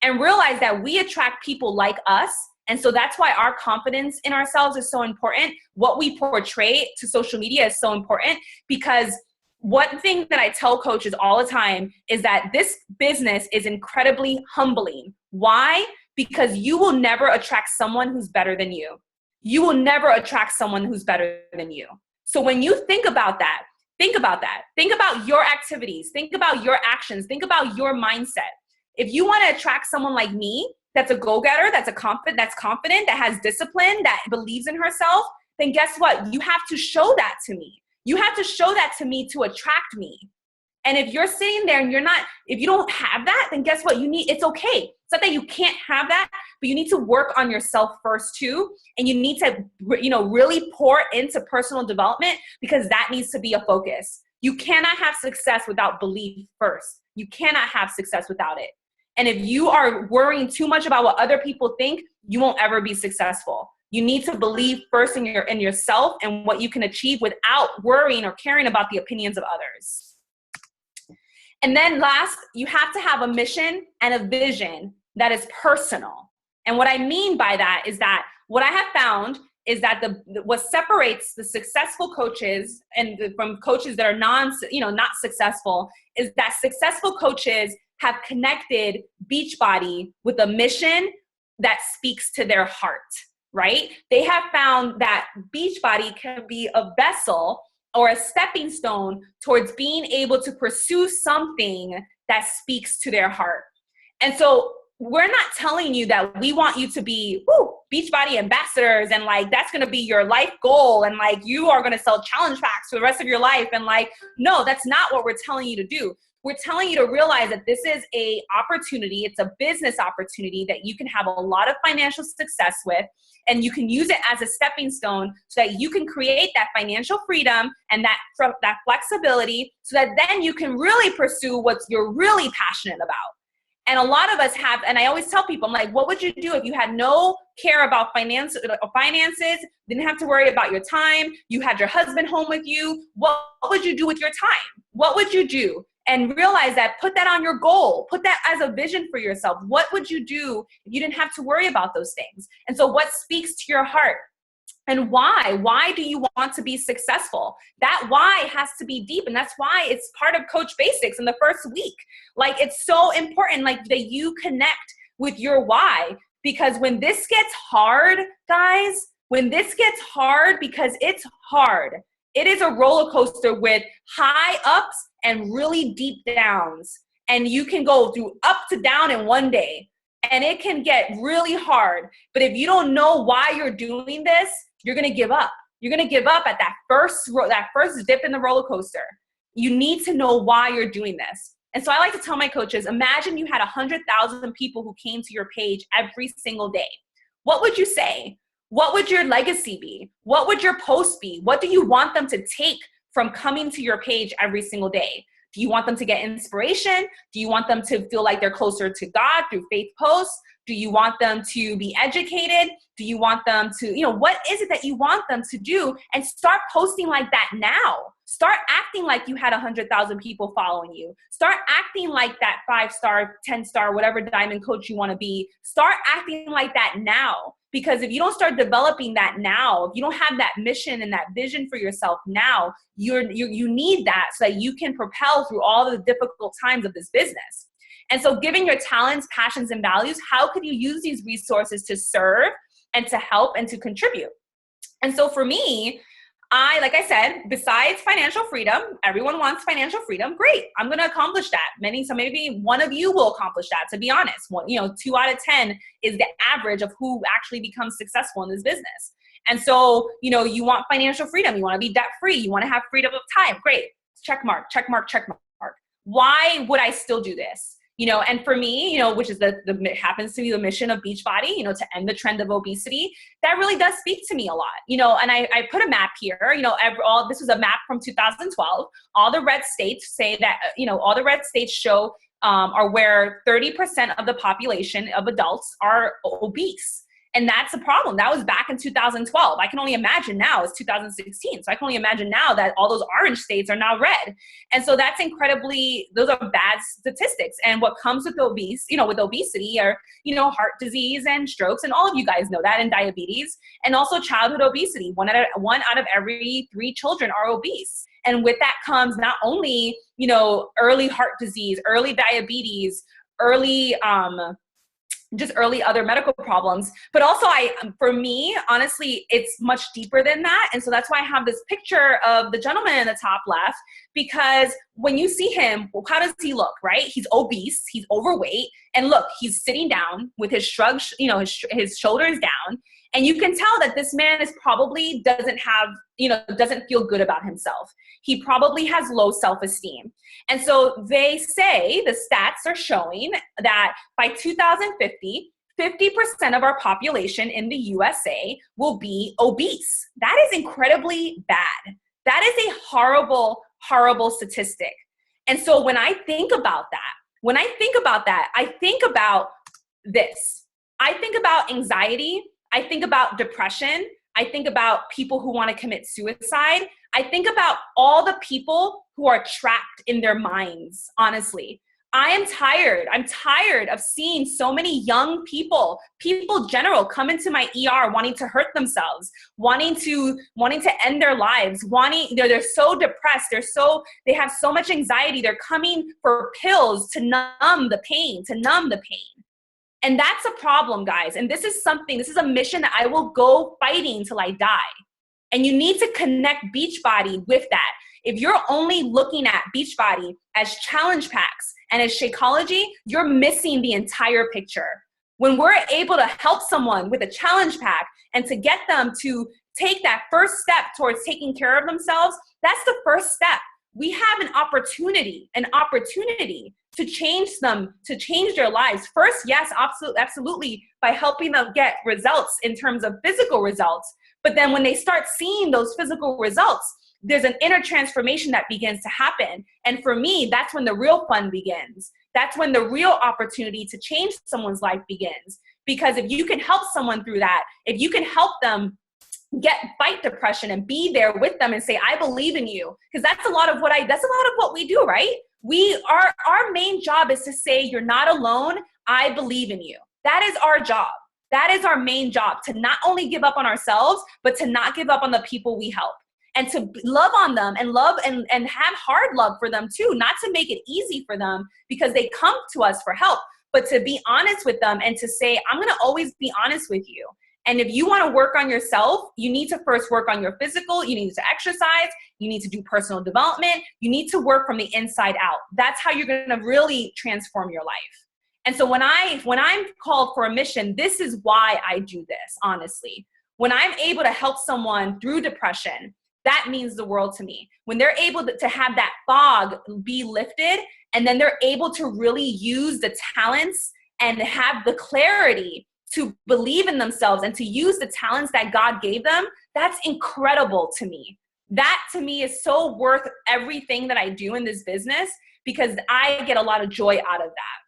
And realize that we attract people like us. And so that's why our confidence in ourselves is so important. What we portray to social media is so important, because one thing that I tell coaches all the time is that this business is incredibly humbling. Why? Because you will never attract someone who's better than you. You will never attract someone who's better than you. So when you think about that. Think about your activities. Think about your actions. Think about your mindset. If you want to attract someone like me, that's a go-getter, that's confident, that has discipline, that believes in herself, then guess what? You have to show that to me. You have to show that to me to attract me. And if you're sitting there and if you don't have that, then guess what? It's okay. It's not that you can't have that, but you need to work on yourself first too. And you need to, really pour into personal development, because that needs to be a focus. You cannot have success without belief first. You cannot have success without it. And if you are worrying too much about what other people think, you won't ever be successful. You need to believe first in yourself and what you can achieve without worrying or caring about the opinions of others. And then last, you have to have a mission and a vision that is personal. And what I mean by that is that what I have found is that what separates the successful coaches from coaches that are not successful is that successful coaches have connected Beachbody with a mission that speaks to their heart, right? They have found that Beachbody can be a vessel or a stepping stone towards being able to pursue something that speaks to their heart. And so we're not telling you that we want you to be Beachbody ambassadors and that's going to be your life goal and you are going to sell challenge packs for the rest of your life. And no, that's not what we're telling you to do. We're telling you to realize that this is a opportunity. It's a business opportunity that you can have a lot of financial success with, and you can use it as a stepping stone so that you can create that financial freedom and that flexibility so that then you can really pursue what you're really passionate about. And a lot of us have, and I always tell people, I'm like, what would you do if you had no care about finances, didn't have to worry about your time, you had your husband home with you? What would you do with your time? What would you do? And realize that, put that on your goal, put that as a vision for yourself. What would you do if you didn't have to worry about those things? And so what speaks to your heart? And why? Why do you want to be successful? That why has to be deep. And that's why it's part of Coach Basics in the first week. It's so important, that you connect with your why. Because when this gets hard, guys, because it's hard. It is a roller coaster with high ups and really deep downs. And you can go through up to down in one day. And it can get really hard. But if you don't know why you're doing this, you're going to give up. You're going to give up at that first dip in the roller coaster. You need to know why you're doing this. And so I like to tell my coaches, imagine you had 100,000 people who came to your page every single day. What would you say? What would your legacy be? What would your post be? What do you want them to take from coming to your page every single day? Do you want them to get inspiration? Do you want them to feel like they're closer to God through faith posts? Do you want them to be educated? Do you want them to, what is it that you want them to do? And start posting like that now. Start acting like you had 100,000 people following you. Start acting like that 5-star, 10-star, whatever diamond coach you want to be. Start acting like that now. Because if you don't start developing that now, if you don't have that mission and that vision for yourself now, you need that so that you can propel through all the difficult times of this business. And so given your talents, passions, and values, how could you use these resources to serve and to help and to contribute? And so for me, like I said, besides financial freedom, everyone wants financial freedom. Great. I'm going to accomplish that. So maybe one of you will accomplish that, to be honest. 2 out of 10 is the average of who actually becomes successful in this business. And so, you want financial freedom. You want to be debt free. You want to have freedom of time. Great. Check mark, check mark, check mark. Why would I still do this? And for me, which is happens to be the mission of Beachbody, to end the trend of obesity, that really does speak to me a lot, and I put a map here, this was a map from 2012. All the red states say that, all the red states show are where 30% of the population of adults are obese. And that's a problem. That was back in 2012. I can only imagine now it's 2016. So I can only imagine now that all those orange states are now red. And so those are bad statistics. And what comes with with obesity are, heart disease and strokes. And all of you guys know that, and diabetes, and also childhood obesity. One out of every 3 children are obese. And with that comes not only, early heart disease, early diabetes, early other medical problems, but also for me, honestly, it's much deeper than that. And so that's why I have this picture of the gentleman in the top left, because when you see him, how does he look, right? He's obese, he's overweight, and look, he's sitting down with his shrugged, his shoulders down. And you can tell that this man is probably doesn't feel good about himself. He probably has low self-esteem. And so they say, the stats are showing that by 2050, 50% of our population in the USA will be obese. That is incredibly bad. That is a horrible, horrible statistic. And so when I think about that, I think about this. I think about anxiety. I think about depression. I think about people who want to commit suicide. I think about all the people who are trapped in their minds, honestly. I am tired. I'm tired of seeing so many young people general, come into my ER wanting to hurt themselves, wanting to end their lives, they're so depressed. They have so much anxiety. They're coming for pills to numb the pain. And that's a problem, guys. And this is a mission that I will go fighting till I die. And you need to connect Beachbody with that. If you're only looking at Beachbody as challenge packs and as Shakeology, you're missing the entire picture. When we're able to help someone with a challenge pack and to get them to take that first step towards taking care of themselves, that's the first step. We have an opportunity to change their lives. First, yes, absolutely, by helping them get results in terms of physical results. But then when they start seeing those physical results, there's an inner transformation that begins to happen. And for me, that's when the real fun begins. That's when the real opportunity to change someone's life begins. Because if you can help someone through that, if you can help them fight depression and be there with them and say, I believe in you. Because that's a lot of what we do, right? Our main job is to say, you're not alone. I believe in you. That is our job. That is our main job, to not only give up on ourselves, but to not give up on the people we help, and to love on them and love and have hard love for them too. Not to make it easy for them because they come to us for help, but to be honest with them and to say, I'm going to always be honest with you. And if you want to work on yourself, you need to first work on your physical. You need to exercise. You need to do personal development. You need to work from the inside out. That's how you're going to really transform your life. And so when I'm called for a mission, this is why I do this, honestly. When I'm able to help someone through depression, that means the world to me. When they're able to have that fog be lifted, and then they're able to really use the talents and have the clarity to believe in themselves and to use the talents that God gave them, that's incredible to me. That to me is so worth everything that I do in this business, because I get a lot of joy out of that.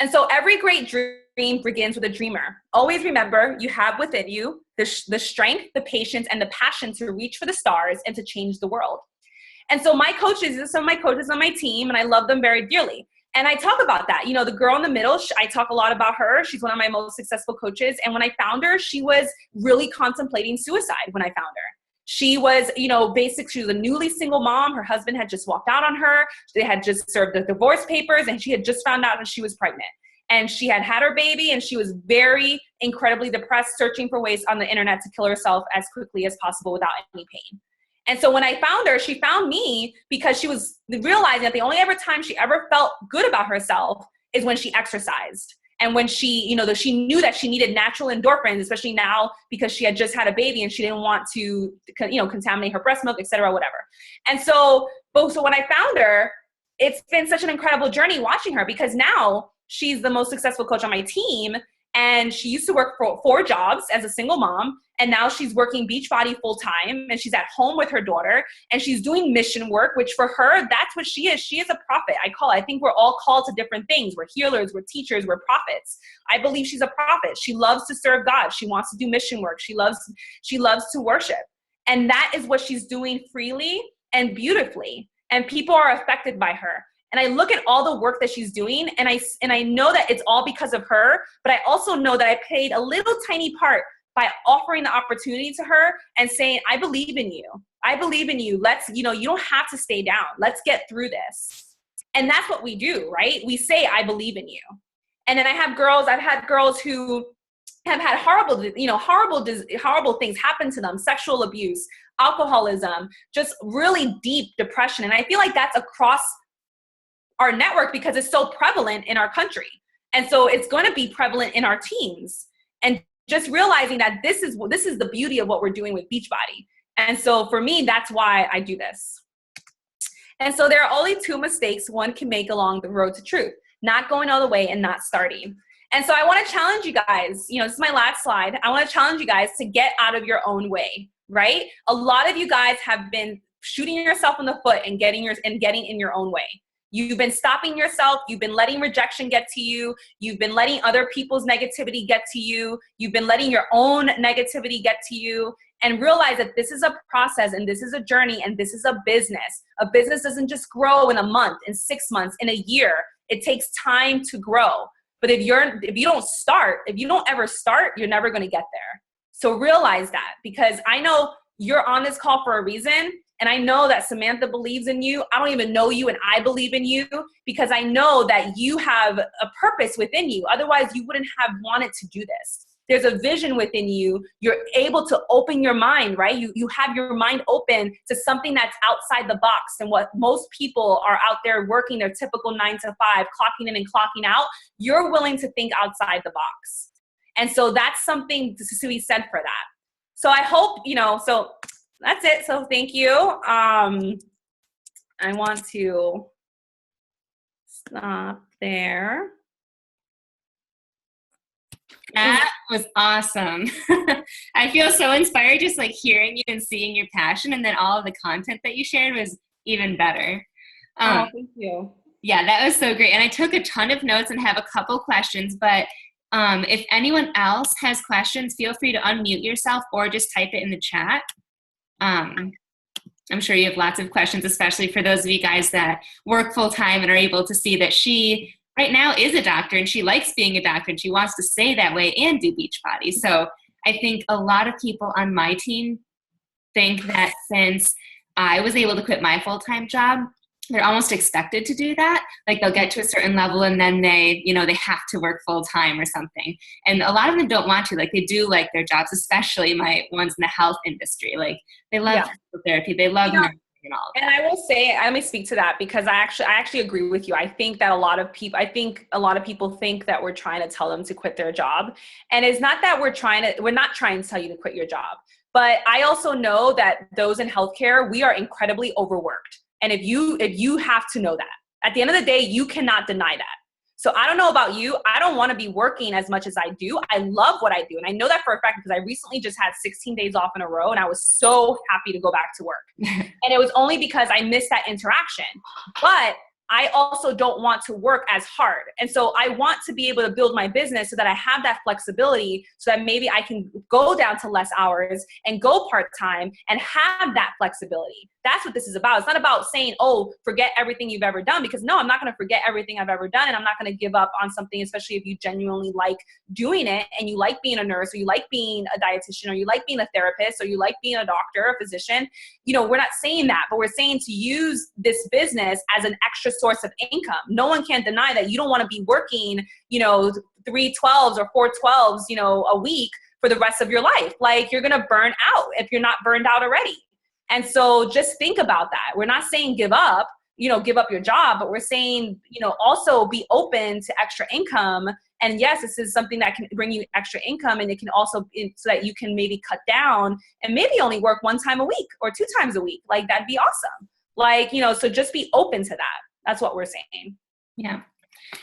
And so every great dream begins with a dreamer. Always remember, you have within you the strength, the patience, and the passion to reach for the stars and to change the world. And so my coaches, these are some of my coaches on my team, and I love them very dearly. And I talk about that. The girl in the middle, I talk a lot about her. She's one of my most successful coaches. And when I found her, she was really contemplating suicide when I found her. She was, she was a newly single mom. Her husband had just walked out on her. They had just served the divorce papers, and she had just found out that she was pregnant. And she had her baby, and she was very incredibly depressed, searching for ways on the internet to kill herself as quickly as possible without any pain. And so when I found her, she found me because she was realizing that the only ever time she ever felt good about herself is when she exercised. And when she, she knew that she needed natural endorphins, especially now because she had just had a baby and she didn't want to, contaminate her breast milk, et cetera, whatever. And so when I found her, it's been such an incredible journey watching her, because now she's the most successful coach on my team. And she used to work for 4 jobs as a single mom. And now she's working Beachbody full time, and she's at home with her daughter, and she's doing mission work, which for her, that's what she is. She is a prophet. I think we're all called to different things. We're healers, we're teachers, we're prophets. I believe she's a prophet. She loves to serve God. She wants to do mission work. She loves to worship. And that is what she's doing freely and beautifully. And people are affected by her. And I look at all the work that she's doing, and I know that it's all because of her, but I also know that I played a little tiny part by offering the opportunity to her and saying, I believe in you. I believe in you. You don't have to stay down. Let's get through this. And that's what we do, right? We say, I believe in you. And then I've had girls who have had horrible things happen to them, sexual abuse, alcoholism, just really deep depression. And I feel like that's across our network because it's so prevalent in our country. And so it's going to be prevalent in our teams. And just realizing that this is the beauty of what we're doing with Beachbody. And so for me, that's why I do this. And so there are only 2 mistakes one can make along the road to truth: not going all the way and not starting. And so I want to challenge you guys, this is my last slide. I want to challenge you guys to get out of your own way, right? A lot of you guys have been shooting yourself in the foot and getting in your own way. You've been stopping yourself. You've been letting rejection get to you. You've been letting other people's negativity get to you. You've been letting your own negativity get to you. And realize that this is a process, and this is a journey, and this is a business. A business doesn't just grow in a month, in 6 months, in a year. It takes time to grow. But if you don't ever start, you're never going to get there. So realize that, because I know you're on this call for a reason. And I know that Samantha believes in you. I don't even know you, and I believe in you because I know that you have a purpose within you. Otherwise, you wouldn't have wanted to do this. There's a vision within you. You're able to open your mind, right? You have your mind open to something that's outside the box. And what most people are out there working their typical 9 to 5, clocking in and clocking out, you're willing to think outside the box. And so that's something to be said for that. So I hope, so that's it. So thank you. I want to stop there. That was awesome. I feel so inspired just like hearing you and seeing your passion, and then all of the content that you shared was even better. Thank you. Yeah, that was so great. And I took a ton of notes and have a couple questions, but if anyone else has questions, feel free to unmute yourself or just type it in the chat. I'm sure you have lots of questions, especially for those of you guys that work full time and are able to see that she right now is a doctor, and she likes being a doctor, and she wants to stay that way and do Beachbody. So I think a lot of people on my team think that since I was able to quit my full-time job, they're almost expected to do that. Like they'll get to a certain level and then they have to work full time or something. And a lot of them don't want to. Like they do like their jobs, especially my ones in the health industry. Like they love physical therapy. They love nursing and all of that. And I will say, let me speak to that because I actually agree with you. I think that a lot of people think that we're trying to tell them to quit their job. And it's not that we're not trying to tell you to quit your job. But I also know that those in healthcare, we are incredibly overworked. And if you have to know that, at the end of the day, you cannot deny that. So I don't know about you. I don't want to be working as much as I do. I love what I do. And I know that for a fact because I recently just had 16 days off in a row and I was so happy to go back to work. And it was only because I missed that interaction. But I also don't want to work as hard. And so I want to be able to build my business so that I have that flexibility so that maybe I can go down to less hours and go part-time and have that flexibility. That's what this is about. It's not about saying, oh, forget everything you've ever done, because no, I'm not going to forget everything I've ever done. And I'm not going to give up on something, especially if you genuinely like doing it and you like being a nurse or you like being a dietitian or you like being a therapist or you like being a doctor, a physician. We're not saying that, but we're saying to use this business as an extra source of income. No one can deny that you don't want to be working, 3 12s or 4 12s, a week for the rest of your life. Like you're going to burn out if you're not burned out already. And so just think about that. We're not saying give up your job, but we're saying, also be open to extra income. And yes, this is something that can bring you extra income, and it can also, so that you can maybe cut down and maybe only work 1 time a week or 2 times a week. Like that'd be awesome. Like, so just be open to that. That's what we're saying. Yeah.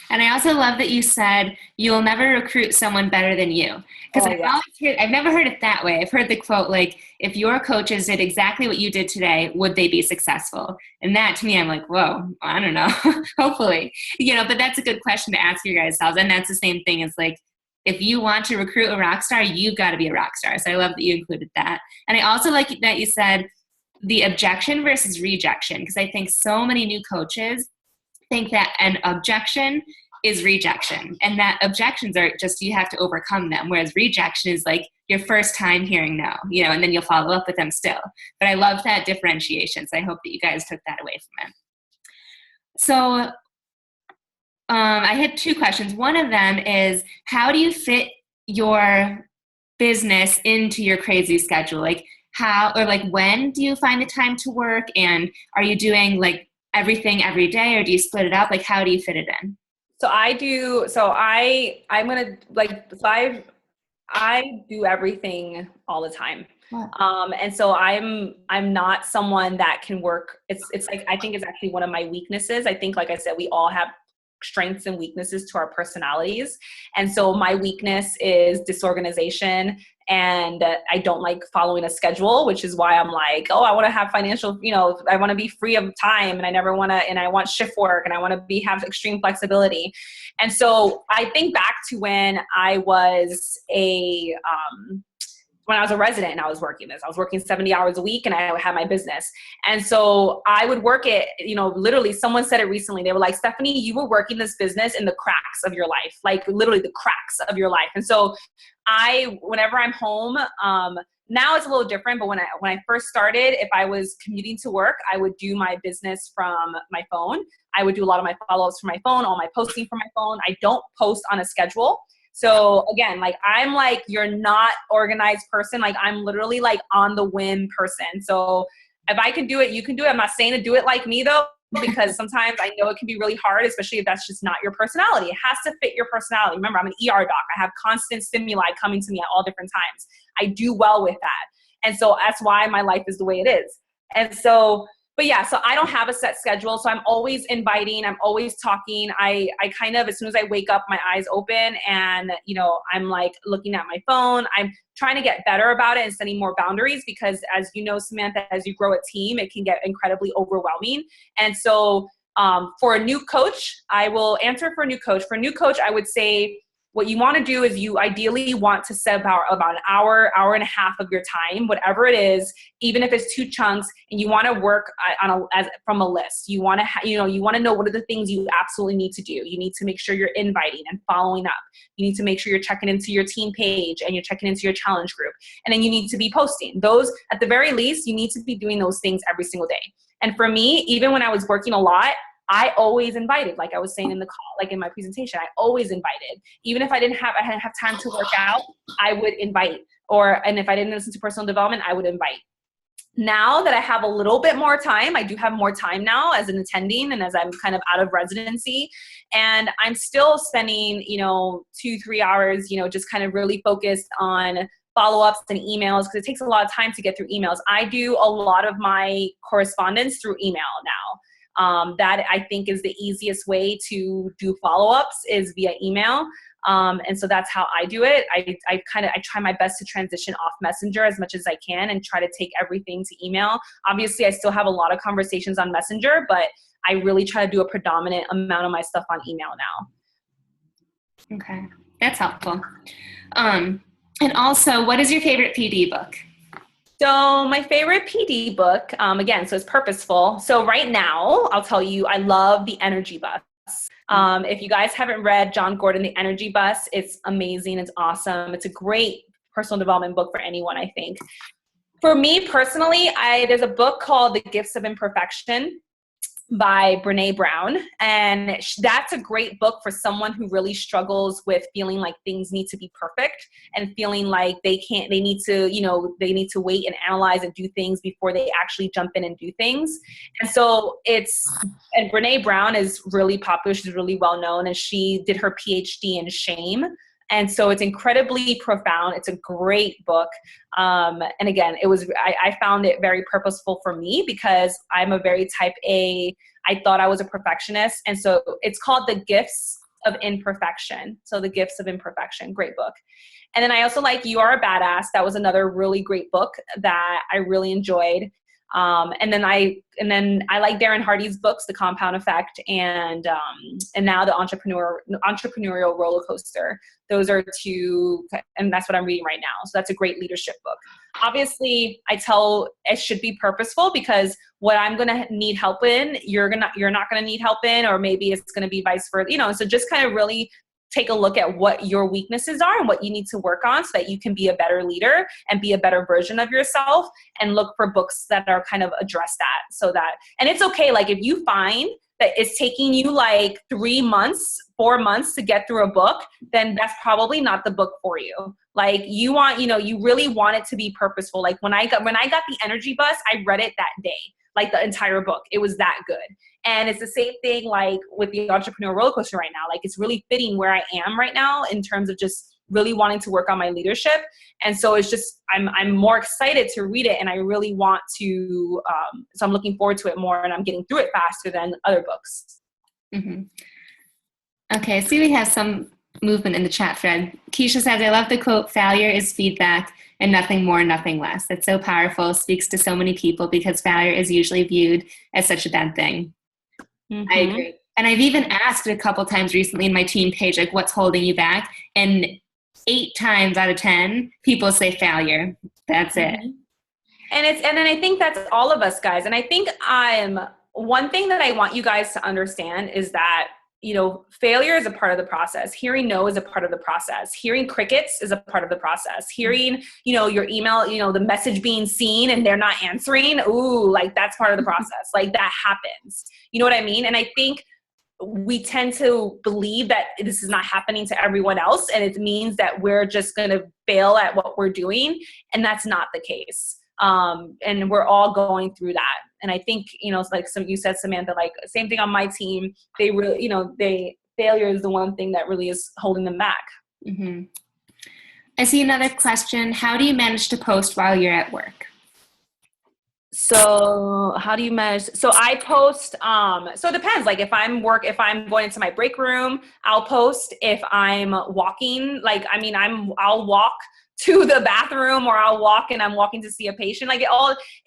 And I also love that you said you'll never recruit someone better than you. Because I've never heard it that way. I've heard the quote, like, if your coaches did exactly what you did today, would they be successful? And that to me, I'm like, whoa, I don't know. Hopefully, but that's a good question to ask your guys selves. And that's the same thing as like, if you want to recruit a rock star, you've got to be a rock star. So I love that you included that. And I also like that you said the objection versus rejection, because I think so many new coaches think that an objection is rejection, and that objections are just, you have to overcome them, whereas rejection is like your first time hearing no, and then you'll follow up with them still. But I love that differentiation, so I hope that you guys took that away from it. So I had 2 questions. One of them is, how do you fit your business into your crazy schedule? Like how, or like when do you find the time to work, and are you doing like everything every day, or do you split it up? Like, how do you fit it in? So I do everything all the time. Wow. And so I'm not someone that can work. It's like, I think it's actually one of my weaknesses. I think, like I said, we all have strengths and weaknesses to our personalities. And so my weakness is disorganization, and I don't like following a schedule, which is why I'm like, oh, I want to have financial, I want to be free of time, and I want shift work, and I want to have extreme flexibility. And so I think back to when I was a resident and I was working 70 hours a week, and I had my business. And so I would work it, literally, someone said it recently. They were like, Stephanie, you were working this business in the cracks of your life, like literally the cracks of your life. And so whenever I'm home, now it's a little different, but when I first started, if I was commuting to work, I would do my business from my phone. I would do a lot of my follow-ups from my phone, all my posting from my phone. I don't post on a schedule. So again, like, I'm like, you're not organized person. Like, I'm literally like on the whim person. So if I can do it, you can do it. I'm not saying to do it like me though, because sometimes I know it can be really hard, especially if that's just not your personality. It has to fit your personality. Remember, I'm an ER doc. I have constant stimuli coming to me at all different times. I do well with that. And so that's why my life is the way it is. And so, but yeah, so I don't have a set schedule. So I'm always inviting, I'm always talking. I kind of, as soon as I wake up, my eyes open, and, I'm like looking at my phone. I'm trying to get better about it and setting more boundaries, because as you know, Samantha, as you grow a team, it can get incredibly overwhelming. And so for a new coach, I will answer for a new coach. For a new coach, I would say, what you want to do is you ideally want to set about an hour and a half of your time, whatever it is, even if it's 2 chunks, and you want to work from a list. You want to, you want to know what are the things you absolutely need to do. You need to make sure you're inviting and following up. You need to make sure you're checking into your team page, and you're checking into your challenge group. And then you need to be posting those. At the very least, you need to be doing those things every single day. And for me, even when I was working a lot, I always invited, like I was saying in the call, like in my presentation, I always invited. Even if I didn't have time to work out, I would invite. And if I didn't listen to personal development, I would invite. Now that I have a little bit more time, I do have more time now as an attending, and as I'm kind of out of residency, and I'm still spending, 2-3 hours, just kind of really focused on follow-ups and emails, because it takes a lot of time to get through emails. I do a lot of my correspondence through email now. That I think is the easiest way to do follow-ups is via email. And so that's how I do it. I try my best to transition off Messenger as much as I can, and try to take everything to email. Obviously, I still have a lot of conversations on Messenger, but I really try to do a predominant amount of my stuff on email now. Okay, that's helpful. And also, what is your favorite PD book? So my favorite PD book, again, so it's purposeful. So right now, I'll tell you, I love The Energy Bus. If you guys haven't read John Gordon, The Energy Bus, it's amazing. It's awesome. It's a great personal development book for anyone, I think. For me personally, there's a book called The Gifts of Imperfection by Brene Brown. And that's a great book for someone who really struggles with feeling like things need to be perfect, and feeling like they need to wait and analyze and do things before they actually jump in and do things. And so and Brene Brown is really popular. She's really well known, and she did her PhD in shame. And so it's incredibly profound. It's a great book. And again, I found it very purposeful for me because I'm a very type A. I thought I was a perfectionist. And so it's called The Gifts of Imperfection. So The Gifts of Imperfection, great book. And then I also like You Are a Badass. That was another really great book that I really enjoyed. And then I like Darren Hardy's books, The Compound Effect, and now The Entrepreneurial Roller Coaster. Those are two, and that's what I'm reading right now. So that's a great leadership book. Obviously, I tell it should be purposeful because what I'm going to need help in, you're not going to need help in, or maybe it's going to be vice versa. So just kind of really take a look at what your weaknesses are and what you need to work on so that you can be a better leader and be a better version of yourself, and look for books that are kind of address that. And it's okay. Like if you find that it's taking you like 3 months, 4 months to get through a book, then that's probably not the book for you. Like you really want it to be purposeful. Like when I got the Energy Bus, I read it that day, like the entire book. It was that good. And it's the same thing like with the Entrepreneur Roller Coaster right now. Like it's really fitting where I am right now in terms of just really wanting to work on my leadership. And so it's just, I'm more excited to read it, and I really want to, so I'm looking forward to it more, and I'm getting through it faster than other books. Mm-hmm. Okay, I see we have some movement in the chat thread. Keisha says, I love the quote, failure is feedback and nothing more, nothing less. It's so powerful, speaks to so many people because failure is usually viewed as such a bad thing. Mm-hmm. I agree. And I've even asked a couple times recently in my team page, like, what's holding you back? And 8 times out of 10, people say failure. That's it. And then I think that's all of us guys. And I think one thing that I want you guys to understand is that, failure is a part of the process. Hearing no is a part of the process. Hearing crickets is a part of the process. Hearing, your email, the message being seen and they're not answering. Ooh, like that's part of the process. Like that happens. You know what I mean? And I think we tend to believe that this is not happening to everyone else, and it means that we're just going to fail at what we're doing. And that's not the case. And we're all going through that. And I think, like you said, Samantha, like same thing on my team, they really, failure is the one thing that really is holding them back. Mm-hmm. I see another question. How do you manage to post while you're at work? So how do you manage? So I post, so it depends. Like if I'm going into my break room, I'll post. If I'm walking, I'll walk to the bathroom, or I'll walk and I'm walking to see a patient. Like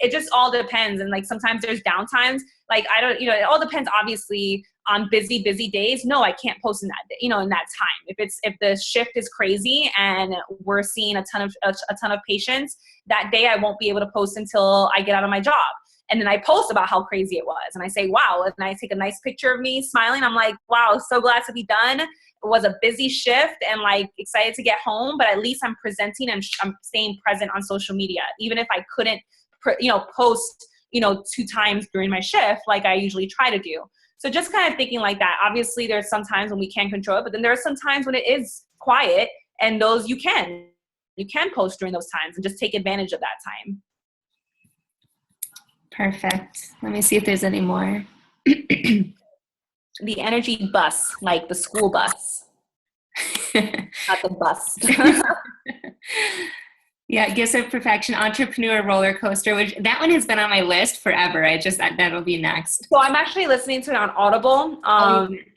it just all depends. And like sometimes there's downtimes. Like it all depends obviously on busy days. No, I can't post in that, in that time. If the shift is crazy and we're seeing a ton of patients, that day I won't be able to post until I get out of my job. And then I post about how crazy it was. And I say, wow. And I take a nice picture of me smiling. I'm like, wow, so glad to be done. It was a busy shift and like excited to get home, but at least I'm presenting and I'm staying present on social media. Even if I couldn't, post, 2 times during my shift, like I usually try to do. So just kind of thinking like that. Obviously there's some times when we can't control it, but then there are some times when it is quiet, and those you can post during those times and just take advantage of that time. Perfect. Let me see if there's any more. The energy bus, like the school bus, not the bus. Yeah, Gifts of Perfection, Entrepreneur Roller Coaster, which that one has been on my list forever. That'll be next. So I'm actually listening to it on Audible.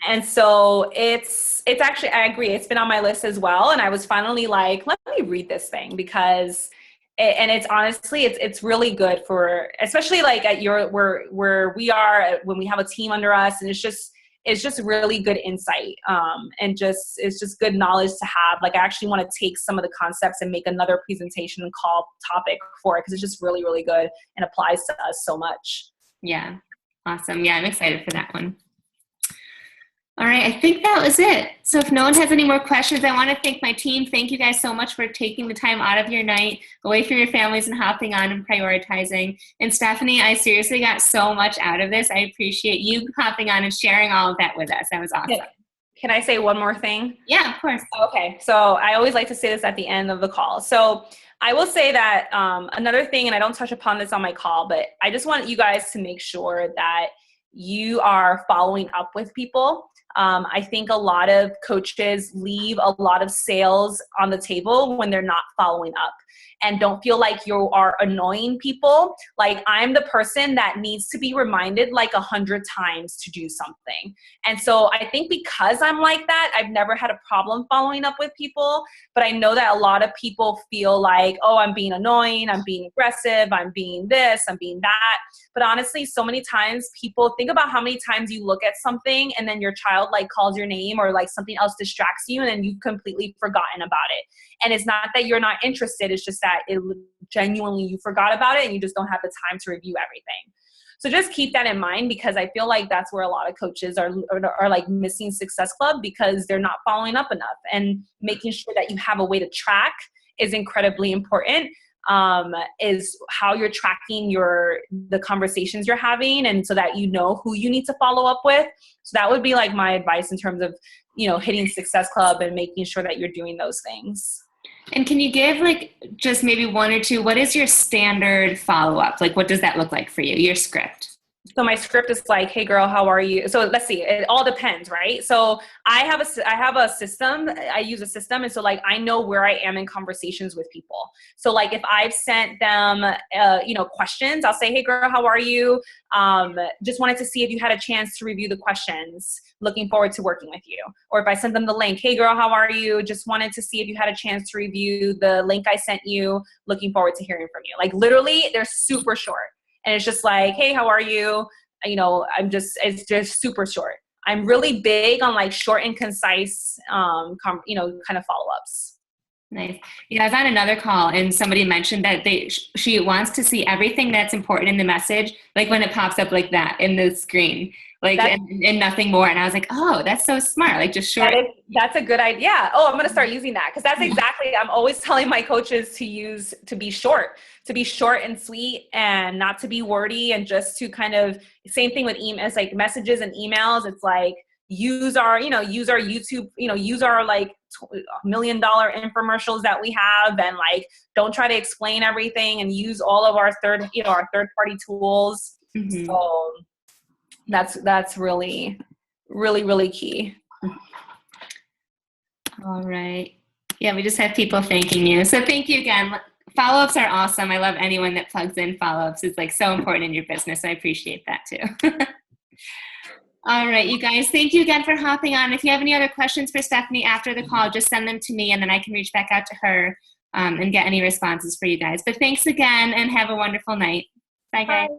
And so it's actually, I agree. It's been on my list as well. And I was finally like, let me read this thing because it's honestly, it's really good for, especially like at where we are when we have a team under us, and it's just really good insight. And it's just good knowledge to have. Like I actually want to take some of the concepts and make another presentation and call topic for it, because it's just really, really good and applies to us so much. Yeah. Awesome. Yeah, I'm excited for that one. All right, I think that was it. So if no one has any more questions, I want to thank my team. Thank you guys so much for taking the time out of your night, away from your families, and hopping on and prioritizing. And Stephanie, I seriously got so much out of this. I appreciate you hopping on and sharing all of that with us. That was awesome. Can I say one more thing? Yeah, of course. Okay, so I always like to say this at the end of the call. So I will say that another thing, and I don't touch upon this on my call, but I just want you guys to make sure that you are following up with people. I think a lot of coaches leave a lot of sales on the table when they're not following up, and don't feel like you are annoying people. Like, I'm the person that needs to be reminded like 100 times to do something. And so I think because I'm like that, I've never had a problem following up with people. But I know that a lot of people feel like, oh, I'm being annoying, I'm being aggressive, I'm being this, I'm being that. But honestly, so many times people think about how many times you look at something and then your child like calls your name, or like something else distracts you, and then you've completely forgotten about it. And it's not that you're not interested, it's just that it genuinely you forgot about it and you just don't have the time to review everything. So just keep that in mind, because I feel like that's where a lot of coaches are like missing Success Club, because they're not following up enough. And making sure that you have a way to track is incredibly important. Is how you're tracking the conversations you're having, and so that you know who you need to follow up with. So that would be like my advice in terms of, hitting Success Club and making sure that you're doing those things. And can you give like just maybe one or two, what is your standard follow-up? Like, what does that look like for you, your script? So my script is like, hey girl, how are you? So let's see, it all depends, right? So I have a system, I use a system. And so like, I know where I am in conversations with people. So like, if I've sent them, questions, I'll say, hey girl, how are you? Just wanted to see if you had a chance to review the questions. Looking forward to working with you. Or if I send them the link, hey girl, how are you? Just wanted to see if you had a chance to review the link I sent you. Looking forward to hearing from you. Like, literally, they're super short. And it's just like, hey, how are you? It's just super short. I'm really big on like short and concise, kind of follow-ups. Nice. Yeah, I was on another call and somebody mentioned that she wants to see everything that's important in the message, like when it pops up like that in the screen, like and nothing more. And I was like, oh, that's so smart. Like, just short. That's a good idea. Oh, I'm going to start using that, because that's exactly, I'm always telling my coaches to be short and sweet, and not to be wordy, and just to kind of, same thing with emails, like messages and emails. It's like, use our YouTube, use our like $1 million infomercials that we have, and like, don't try to explain everything, and use all of our third party tools. Mm-hmm. So that's really, really, really key. All right. Yeah, we just have people thanking you. So thank you again. Follow-ups are awesome. I love anyone that plugs in follow-ups. It's like so important in your business. I appreciate that too. All right, you guys, thank you again for hopping on. If you have any other questions for Stephanie after the call, just send them to me, and then I can reach back out to her and get any responses for you guys. But thanks again, and have a wonderful night. Bye, guys. Bye.